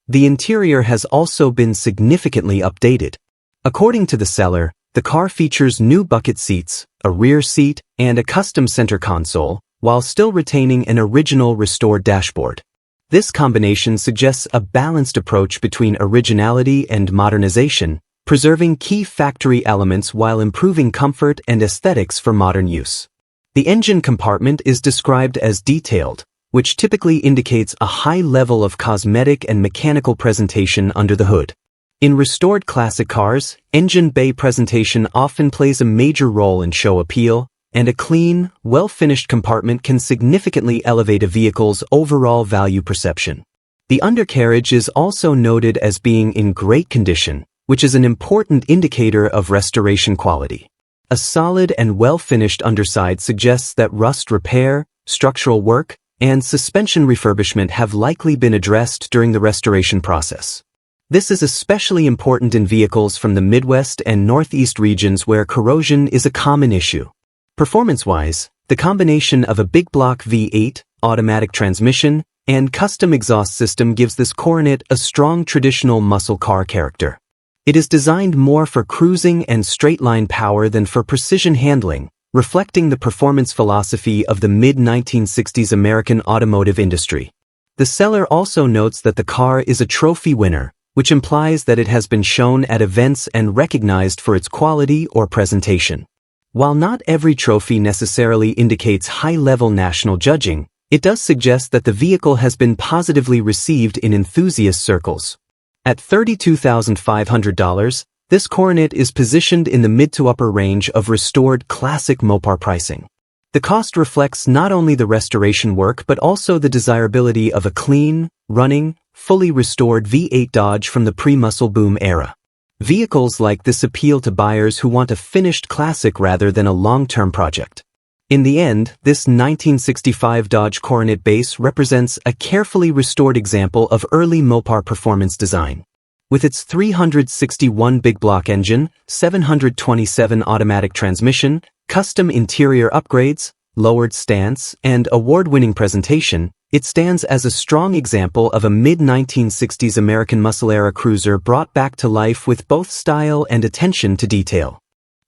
The interior has also been significantly updated. According to the seller, the car features new bucket seats, a rear seat, and a custom center console, while still retaining an original restored dashboard. This combination suggests a balanced approach between originality and modernization, preserving key factory elements while improving comfort and aesthetics for modern use. The engine compartment is described as detailed, which typically indicates a high level of cosmetic and mechanical presentation under the hood. In restored classic cars, engine bay presentation often plays a major role in show appeal, and a clean, well-finished compartment can significantly elevate a vehicle's overall value perception. The undercarriage is also noted as being in great condition, which is an important indicator of restoration quality. A solid and well-finished underside suggests that rust repair, structural work, and suspension refurbishment have likely been addressed during the restoration process. This is especially important in vehicles from the Midwest and Northeast regions where corrosion is a common issue. Performance-wise, the combination of a big block V8, automatic transmission, and custom exhaust system gives this Coronet a strong traditional muscle car character. It is designed more for cruising and straight-line power than for precision handling, reflecting the performance philosophy of the mid-1960s American automotive industry. The seller also notes that the car is a trophy winner, which implies that it has been shown at events and recognized for its quality or presentation. While not every trophy necessarily indicates high-level national judging, it does suggest that the vehicle has been positively received in enthusiast circles. At $32,500, this Coronet is positioned in the mid to upper range of restored classic Mopar pricing. The cost reflects not only the restoration work but also the desirability of a clean, running, fully restored V8 Dodge from the pre-muscle boom era. Vehicles like this appeal to buyers who want a finished classic rather than a long-term project. In the end, this 1965 Dodge Coronet base represents a carefully restored example of early Mopar performance design. With its 361 big block engine, 727 automatic transmission, custom interior upgrades, lowered stance, and award-winning presentation, it stands as a strong example of a mid-1960s American muscle-era cruiser brought back to life with both style and attention to detail.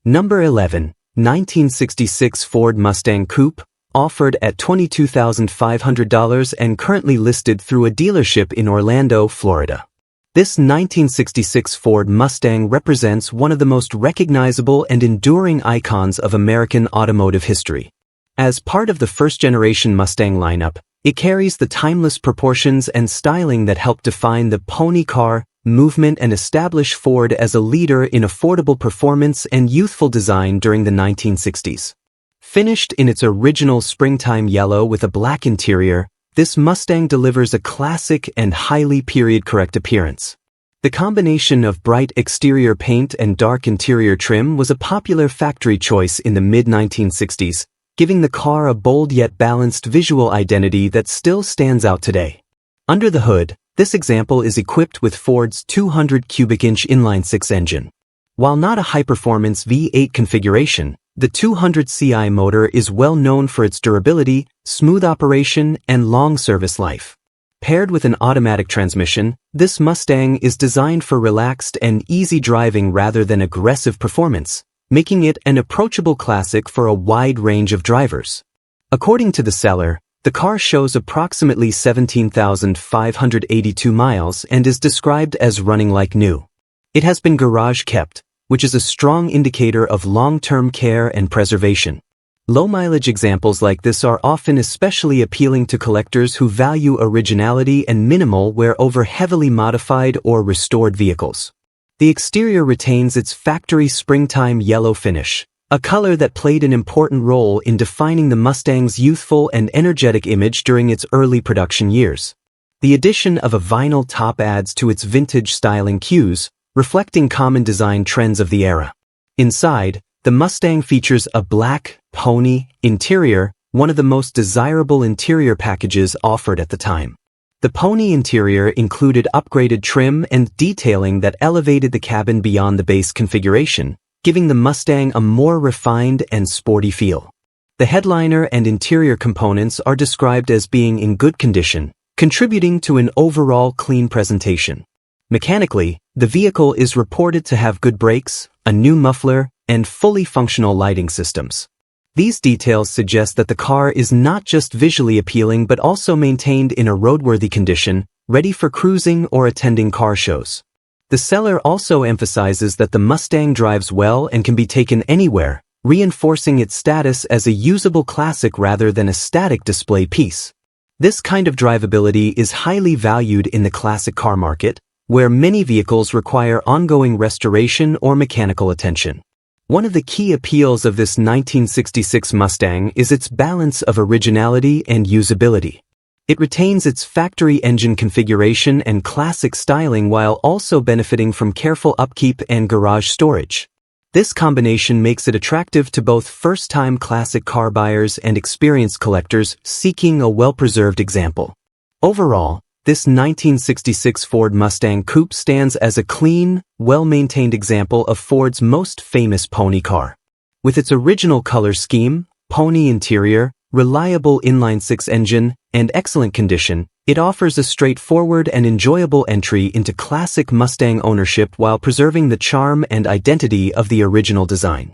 Number 11. 1966 Ford Mustang Coupe, offered at $22,500 and currently listed through a dealership in Orlando, Florida. This 1966 Ford Mustang represents one of the most recognizable and enduring icons of American automotive history. As part of the first-generation Mustang lineup, it carries the timeless proportions and styling that helped define the pony car movement and establish Ford as a leader in affordable performance and youthful design during the 1960s. Finished in its original springtime yellow with a black interior, this Mustang delivers a classic and highly period-correct appearance. The combination of bright exterior paint and dark interior trim was a popular factory choice in the mid-1960s, giving the car a bold yet balanced visual identity that still stands out today. Under the hood, This example is equipped with Ford's 200 cubic inch inline-six engine. While not a high-performance V8 configuration, the 200 CI motor is well known for its durability, smooth operation, and long service life. Paired with an automatic transmission, this Mustang is designed for relaxed and easy driving rather than aggressive performance, making it an approachable classic for a wide range of drivers. According to the seller, the car shows approximately 17,582 miles and is described as running like new. It has been garage kept, which is a strong indicator of long-term care and preservation. Low-mileage examples like this are often especially appealing to collectors who value originality and minimal wear over heavily modified or restored vehicles. The exterior retains its factory springtime yellow finish, a color that played an important role in defining the Mustang's youthful and energetic image during its early production years. The addition of a vinyl top adds to its vintage styling cues, reflecting common design trends of the era. Inside, the Mustang features a black, pony interior, one of the most desirable interior packages offered at the time. The pony interior included upgraded trim and detailing that elevated the cabin beyond the base configuration, giving the Mustang a more refined and sporty feel. The headliner and interior components are described as being in good condition, contributing to an overall clean presentation. Mechanically, the vehicle is reported to have good brakes, a new muffler, and fully functional lighting systems. These details suggest that the car is not just visually appealing but also maintained in a roadworthy condition, ready for cruising or attending car shows. The seller also emphasizes that the Mustang drives well and can be taken anywhere, reinforcing its status as a usable classic rather than a static display piece. This kind of drivability is highly valued in the classic car market, where many vehicles require ongoing restoration or mechanical attention. One of the key appeals of this 1966 Mustang is its balance of originality and usability. It retains its factory engine configuration and classic styling while also benefiting from careful upkeep and garage storage. This combination makes it attractive to both first-time classic car buyers and experienced collectors seeking a well-preserved example. Overall, this 1966 Ford Mustang Coupe stands as a clean, well-maintained example of Ford's most famous pony car. With its original color scheme, pony interior, reliable inline-six engine, and excellent condition, it offers a straightforward and enjoyable entry into classic Mustang ownership while preserving the charm and identity of the original design.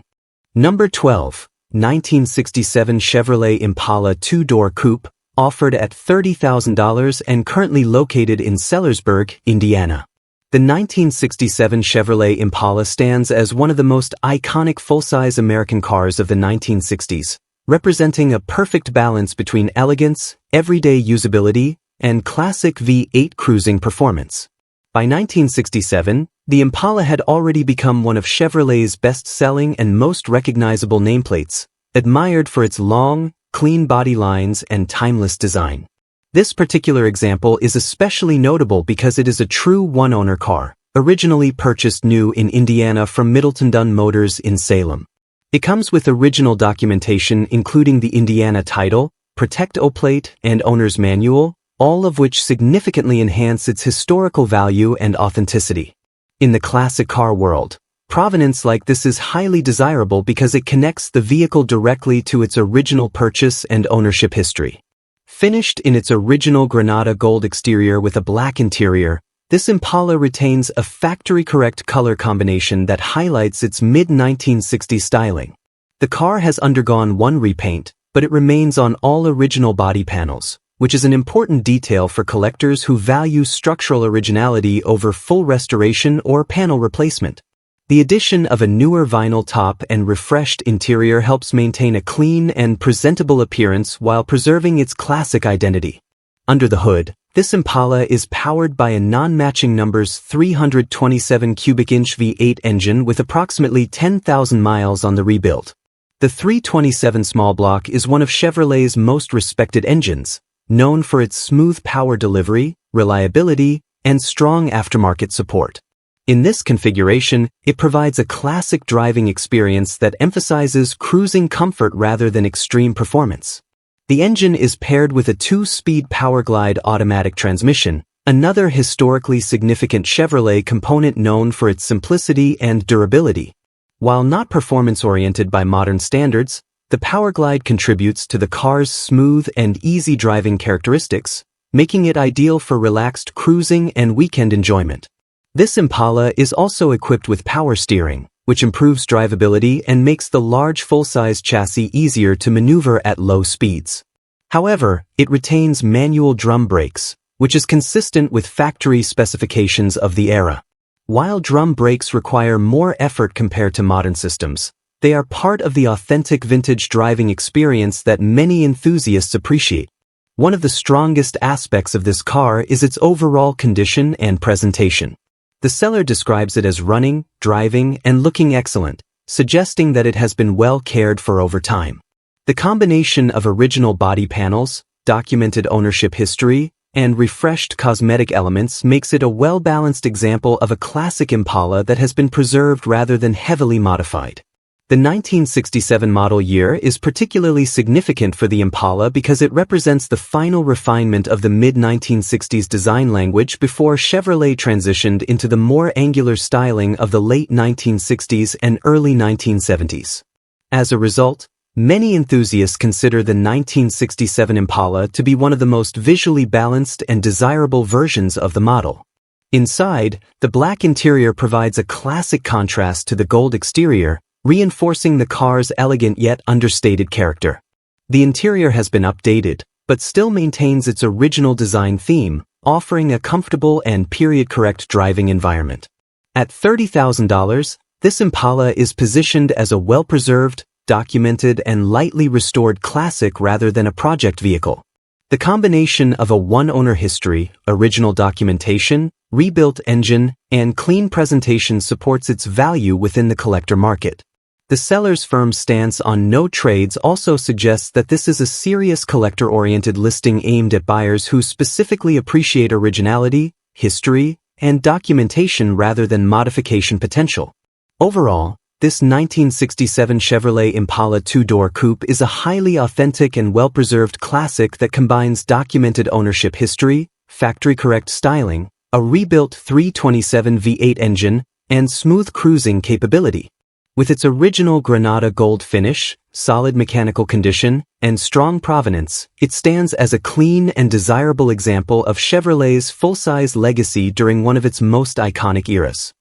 Number 12. 1967 Chevrolet Impala two-door coupe, offered at $30,000 and currently located in Sellersburg, Indiana. The 1967 Chevrolet Impala stands as one of the most iconic full-size American cars of the 1960s, representing a perfect balance between elegance, everyday usability, and classic V8 cruising performance. By 1967, the Impala had already become one of Chevrolet's best-selling and most recognizable nameplates, admired for its long, clean body lines and timeless design. This particular example is especially notable because it is a true one-owner car, originally purchased new in Indiana from Middleton Dunn Motors in Salem. It comes with original documentation including the Indiana title, Protect-O plate, and owner's manual, all of which significantly enhance its historical value and authenticity. In the classic car world, provenance like this is highly desirable because it connects the vehicle directly to its original purchase and ownership history. Finished in its original Granada gold exterior with a black interior, this Impala retains a factory-correct color combination that highlights its mid-1960s styling. The car has undergone one repaint, but it remains on all original body panels, which is an important detail for collectors who value structural originality over full restoration or panel replacement. The addition of a newer vinyl top and refreshed interior helps maintain a clean and presentable appearance while preserving its classic identity. Under the hood, this Impala is powered by a non-matching numbers 327 cubic inch V8 engine with approximately 10,000 miles on the rebuild. The 327 small block is one of Chevrolet's most respected engines, known for its smooth power delivery, reliability, and strong aftermarket support. In this configuration, it provides a classic driving experience that emphasizes cruising comfort rather than extreme performance. The engine is paired with a 2-speed Powerglide automatic transmission, another historically significant Chevrolet component known for its simplicity and durability. While not performance-oriented by modern standards, the Powerglide contributes to the car's smooth and easy driving characteristics, making it ideal for relaxed cruising and weekend enjoyment. This Impala is also equipped with power steering, which improves drivability and makes the large full-size chassis easier to maneuver at low speeds. However, it retains manual drum brakes, which is consistent with factory specifications of the era. While drum brakes require more effort compared to modern systems, they are part of the authentic vintage driving experience that many enthusiasts appreciate. One of the strongest aspects of this car is its overall condition and presentation. The seller describes it as running, driving, and looking excellent, suggesting that it has been well cared for over time. The combination of original body panels, documented ownership history, and refreshed cosmetic elements makes it a well-balanced example of a classic Impala that has been preserved rather than heavily modified. The 1967 model year is particularly significant for the Impala because it represents the final refinement of the mid-1960s design language before Chevrolet transitioned into the more angular styling of the late 1960s and early 1970s. As a result, many enthusiasts consider the 1967 Impala to be one of the most visually balanced and desirable versions of the model. Inside, the black interior provides a classic contrast to the gold exterior, reinforcing the car's elegant yet understated character. The interior has been updated, but still maintains its original design theme, offering a comfortable and period-correct driving environment. At $30,000, this Impala is positioned as a well-preserved, documented, and lightly restored classic rather than a project vehicle. The combination of a one-owner history, original documentation, rebuilt engine, and clean presentation supports its value within the collector market. The seller's firm stance on no trades also suggests that this is a serious collector-oriented listing aimed at buyers who specifically appreciate originality, history, and documentation rather than modification potential. Overall, this 1967 Chevrolet Impala two-door coupe is a highly authentic and well-preserved classic that combines documented ownership history, factory-correct styling, a rebuilt 327 V8 engine, and smooth cruising capability. With its original Granada gold finish, solid mechanical condition, and strong provenance, it stands as a clean and desirable example of Chevrolet's full-size legacy during one of its most iconic eras.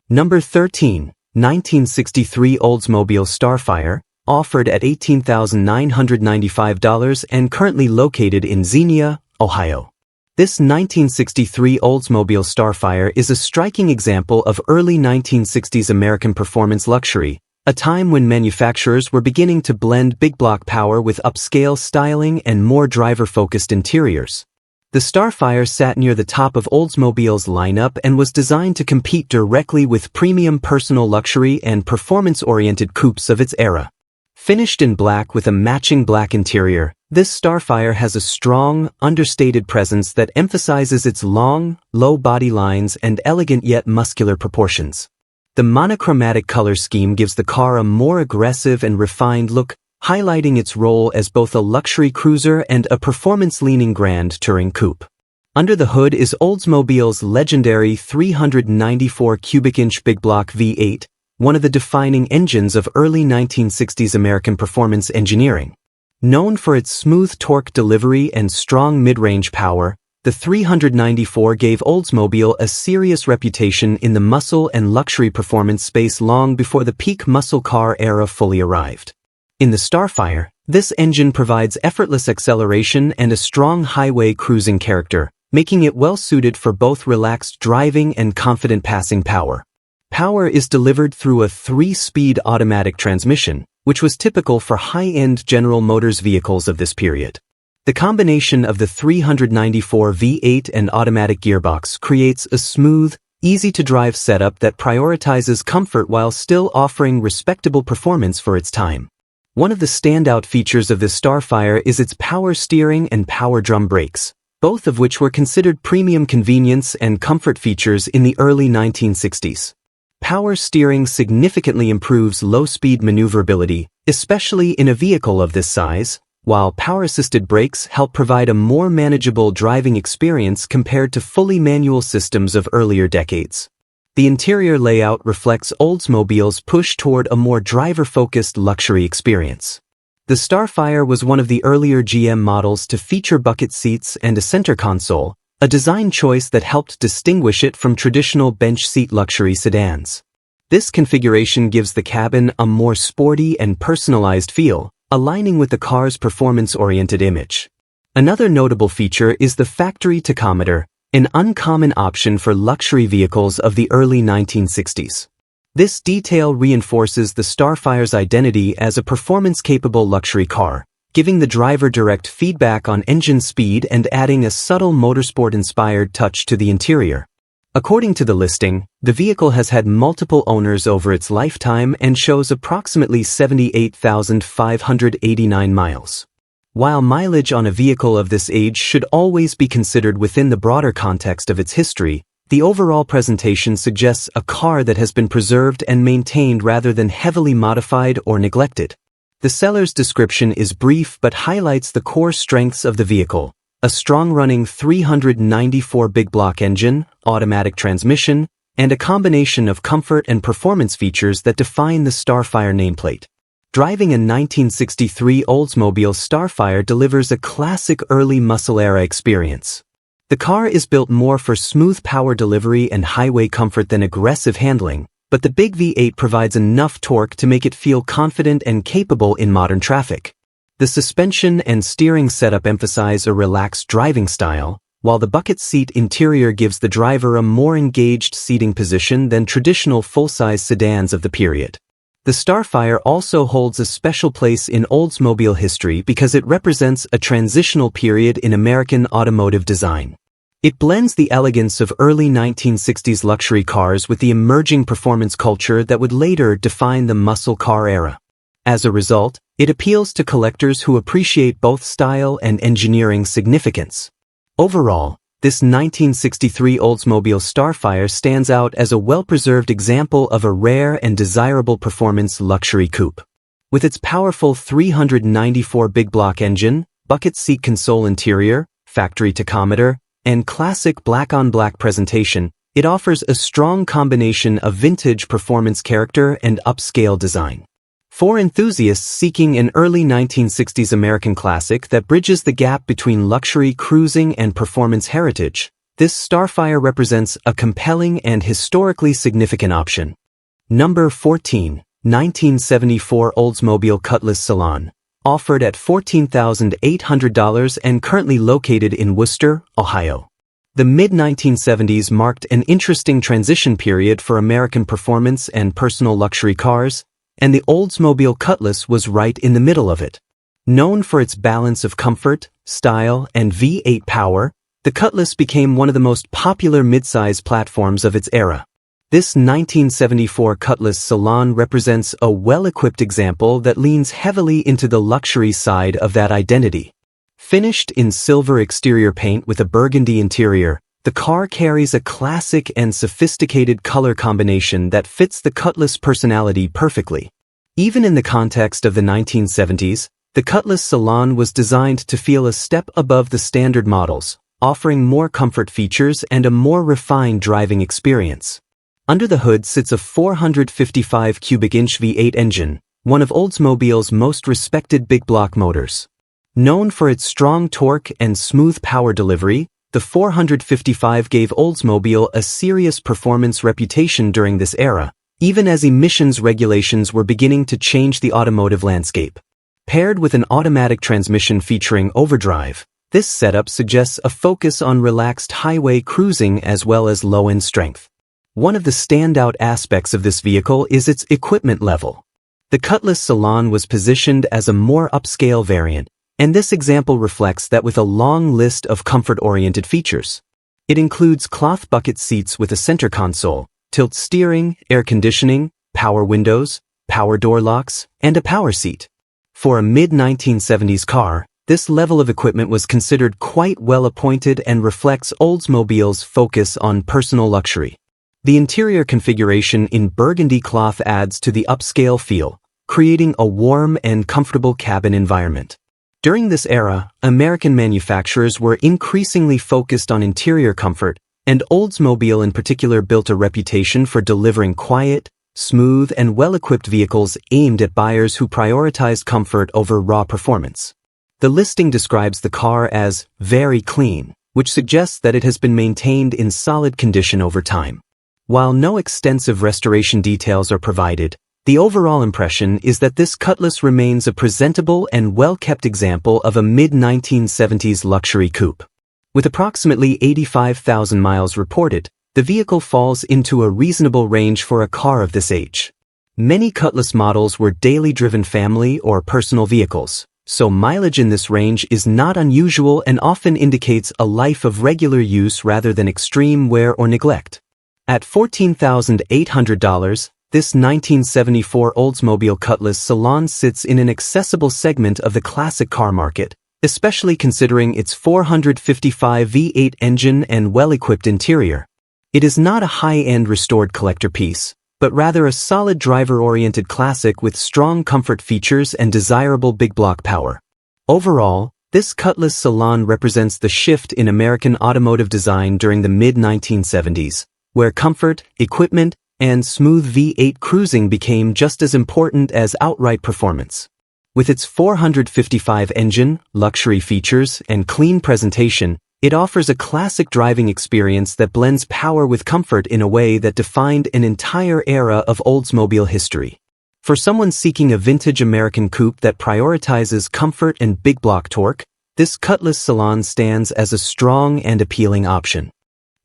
Number 13. 1963 Oldsmobile Starfire, offered at $18,995 and currently located in Xenia, Ohio. This 1963 Oldsmobile Starfire is a striking example of early 1960s American performance luxury, a time when manufacturers were beginning to blend big block power with upscale styling and more driver-focused interiors. The Starfire sat near the top of Oldsmobile's lineup and was designed to compete directly with premium personal luxury and performance-oriented coupes of its era. Finished in black with a matching black interior, this Starfire has a strong, understated presence that emphasizes its long, low body lines and elegant yet muscular proportions. The monochromatic color scheme gives the car a more aggressive and refined look, highlighting its role as both a luxury cruiser and a performance-leaning grand touring coupe. Under the hood is Oldsmobile's legendary 394 cubic inch big block V8, one of the defining engines of early 1960s American performance engineering. Known for its smooth torque delivery and strong mid-range power, the 394 gave Oldsmobile a serious reputation in the muscle and luxury performance space long before the peak muscle car era fully arrived. In the Starfire, this engine provides effortless acceleration and a strong highway cruising character, making it well-suited for both relaxed driving and confident passing power. Power is delivered through a 3-speed automatic transmission, which was typical for high-end General Motors vehicles of this period. The combination of the 394 V8 and automatic gearbox creates a smooth, easy-to-drive setup that prioritizes comfort while still offering respectable performance for its time. One of the standout features of this Starfire is its power steering and power drum brakes, both of which were considered premium convenience and comfort features in the early 1960s. Power steering significantly improves low-speed maneuverability, especially in a vehicle of this size, while power-assisted brakes help provide a more manageable driving experience compared to fully manual systems of earlier decades. The interior layout reflects Oldsmobile's push toward a more driver-focused luxury experience. The Starfire was one of the earlier GM models to feature bucket seats and a center console, a design choice that helped distinguish it from traditional bench-seat luxury sedans. This configuration gives the cabin a more sporty and personalized feel, aligning with the car's performance-oriented image. Another notable feature is the factory tachometer, an uncommon option for luxury vehicles of the early 1960s. This detail reinforces the Starfire's identity as a performance-capable luxury car, giving the driver direct feedback on engine speed and adding a subtle motorsport-inspired touch to the interior. According to the listing, the vehicle has had multiple owners over its lifetime and shows approximately 78,589 miles. While mileage on a vehicle of this age should always be considered within the broader context of its history, the overall presentation suggests a car that has been preserved and maintained rather than heavily modified or neglected. The seller's description is brief but highlights the core strengths of the vehicle: a strong-running 394 big block engine, automatic transmission, and a combination of comfort and performance features that define the Starfire nameplate. Driving a 1963 Oldsmobile Starfire delivers a classic early muscle-era experience. The car is built more for smooth power delivery and highway comfort than aggressive handling, but the big V8 provides enough torque to make it feel confident and capable in modern traffic. The suspension and steering setup emphasize a relaxed driving style, while the bucket seat interior gives the driver a more engaged seating position than traditional full-size sedans of the period. The Starfire also holds a special place in Oldsmobile history because it represents a transitional period in American automotive design. It blends the elegance of early 1960s luxury cars with the emerging performance culture that would later define the muscle car era. As a result, it appeals to collectors who appreciate both style and engineering significance. Overall, this 1963 Oldsmobile Starfire stands out as a well-preserved example of a rare and desirable performance luxury coupe. With its powerful 394 big block engine, bucket seat console interior, factory tachometer, and classic black-on-black presentation, it offers a strong combination of vintage performance character and upscale design. For enthusiasts seeking an early 1960s American classic that bridges the gap between luxury cruising and performance heritage, this Starfire represents a compelling and historically significant option. Number 14, 1974 Oldsmobile Cutlass Salon, offered at $14,800 and currently located in Worcester, Ohio. The mid-1970s marked an interesting transition period for American performance and personal luxury cars, and the Oldsmobile Cutlass was right in the middle of it. Known for its balance of comfort, style, and V8 power, the Cutlass became one of the most popular midsize platforms of its era. This 1974 Cutlass Salon represents a well-equipped example that leans heavily into the luxury side of that identity. Finished in silver exterior paint with a burgundy interior, the car carries a classic and sophisticated color combination that fits the Cutlass personality perfectly. Even in the context of the 1970s, the Cutlass Salon was designed to feel a step above the standard models, offering more comfort features and a more refined driving experience. Under the hood sits a 455 cubic inch V8 engine, one of Oldsmobile's most respected big block motors. Known for its strong torque and smooth power delivery, the 455 gave Oldsmobile a serious performance reputation during this era, even as emissions regulations were beginning to change the automotive landscape. Paired with an automatic transmission featuring overdrive, this setup suggests a focus on relaxed highway cruising as well as low-end strength. One of the standout aspects of this vehicle is its equipment level. The Cutlass Salon was positioned as a more upscale variant, and this example reflects that with a long list of comfort-oriented features. It includes cloth bucket seats with a center console, tilt steering, air conditioning, power windows, power door locks, and a power seat. For a mid-1970s car, this level of equipment was considered quite well-appointed and reflects Oldsmobile's focus on personal luxury. The interior configuration in burgundy cloth adds to the upscale feel, creating a warm and comfortable cabin environment. During this era, American manufacturers were increasingly focused on interior comfort, and Oldsmobile in particular built a reputation for delivering quiet, smooth, and well-equipped vehicles aimed at buyers who prioritized comfort over raw performance. The listing describes the car as very clean, which suggests that it has been maintained in solid condition over time. While no extensive restoration details are provided, the overall impression is that this Cutlass remains a presentable and well-kept example of a mid-1970s luxury coupe. With approximately 85,000 miles reported, the vehicle falls into a reasonable range for a car of this age. Many Cutlass models were daily-driven family or personal vehicles, so mileage in this range is not unusual and often indicates a life of regular use rather than extreme wear or neglect. At $14,800, this 1974 Oldsmobile Cutlass Salon sits in an accessible segment of the classic car market, especially considering its 455 V8 engine and well-equipped interior. It is not a high-end restored collector piece, but rather a solid driver-oriented classic with strong comfort features and desirable big block power. Overall, this Cutlass Salon represents the shift in American automotive design during the mid-1970s, where comfort, equipment, and smooth V8 cruising became just as important as outright performance. With its 455 engine, luxury features, and clean presentation, it offers a classic driving experience that blends power with comfort in a way that defined an entire era of Oldsmobile history. For someone seeking a vintage American coupe that prioritizes comfort and big block torque, this Cutlass Salon stands as a strong and appealing option.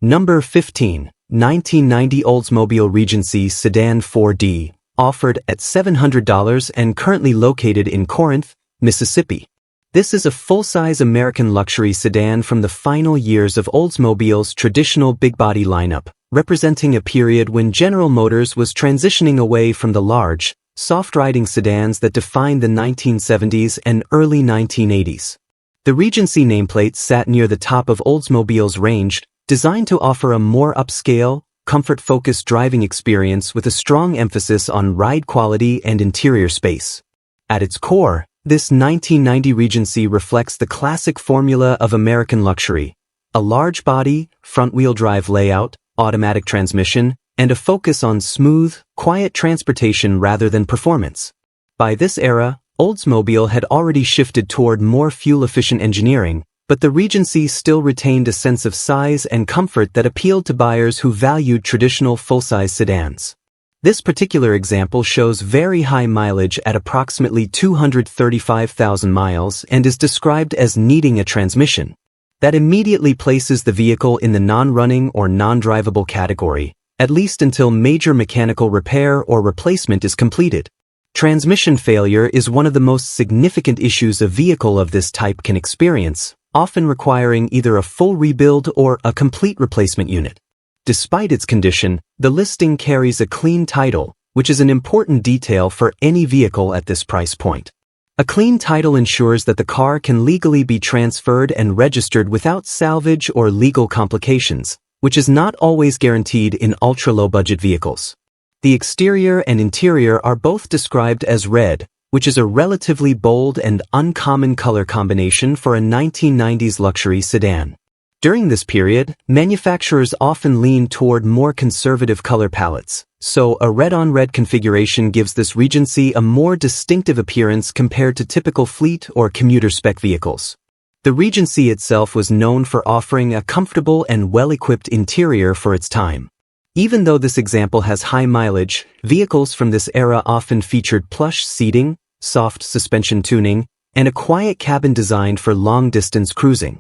Number 15. 1990 Oldsmobile Regency Sedan 4D, offered at $700 and currently located in Corinth, Mississippi. This is a full-size American luxury sedan from the final years of Oldsmobile's traditional big-body lineup, representing a period when General Motors was transitioning away from the large, soft-riding sedans that defined the 1970s and early 1980s. The Regency nameplate sat near the top of Oldsmobile's range, designed to offer a more upscale, comfort-focused driving experience with a strong emphasis on ride quality and interior space. At its core, this 1990 Regency reflects the classic formula of American luxury: a large body, front-wheel drive layout, automatic transmission, and a focus on smooth, quiet transportation rather than performance. By this era, Oldsmobile had already shifted toward more fuel-efficient engineering, but the Regency still retained a sense of size and comfort that appealed to buyers who valued traditional full-size sedans. This particular example shows very high mileage at approximately 235,000 miles and is described as needing a transmission. That immediately places the vehicle in the non-running or non-drivable category, at least until major mechanical repair or replacement is completed. Transmission failure is one of the most significant issues a vehicle of this type can experience, often requiring either a full rebuild or a complete replacement unit. Despite its condition, the listing carries a clean title, which is an important detail for any vehicle at this price point. A clean title ensures that the car can legally be transferred and registered without salvage or legal complications, which is not always guaranteed in ultra-low-budget vehicles. The exterior and interior are both described as red, which is a relatively bold and uncommon color combination for a 1990s luxury sedan. During this period, manufacturers often lean toward more conservative color palettes, so a red-on-red configuration gives this Regency a more distinctive appearance compared to typical fleet or commuter-spec vehicles. The Regency itself was known for offering a comfortable and well-equipped interior for its time. Even though this example has high mileage, vehicles from this era often featured plush seating, soft suspension tuning, and a quiet cabin designed for long-distance cruising.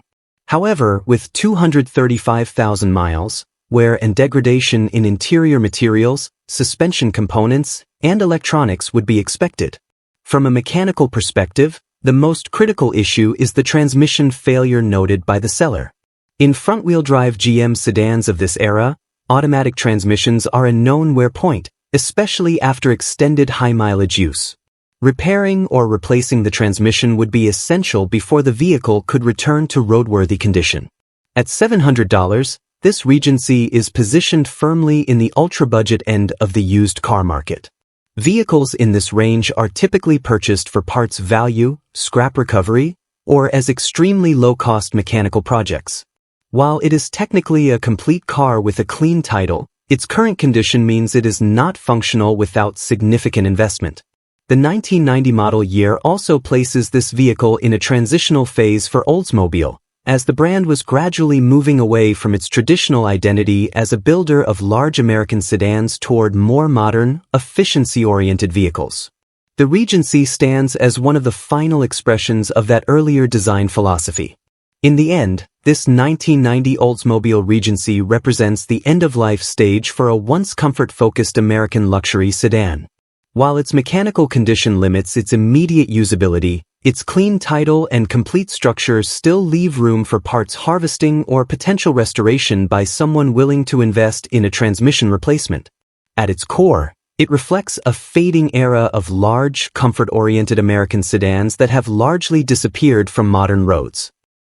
However, with 235,000 miles, wear and degradation in interior materials, suspension components, and electronics would be expected. From a mechanical perspective, the most critical issue is the transmission failure noted by the seller. In front-wheel drive GM sedans of this era, automatic transmissions are a known wear point, especially after extended high-mileage use. Repairing or replacing the transmission would be essential before the vehicle could return to roadworthy condition. At $700, this Regency is positioned firmly in the ultra-budget end of the used car market. Vehicles in this range are typically purchased for parts value, scrap recovery, or as extremely low-cost mechanical projects. While it is technically a complete car with a clean title, its current condition means it is not functional without significant investment. The 1990 model year also places this vehicle in a transitional phase for Oldsmobile, as the brand was gradually moving away from its traditional identity as a builder of large American sedans toward more modern, efficiency-oriented vehicles. The Regency stands as one of the final expressions of that earlier design philosophy. In the end, this 1990 Oldsmobile Regency represents the end-of-life stage for a once comfort-focused American luxury sedan. While its mechanical condition limits its immediate usability, its clean title and complete structure still leave room for parts harvesting or potential restoration by someone willing to invest in a transmission replacement. At its core, it reflects a fading era of large, comfort-oriented American sedans that have largely disappeared from modern roads.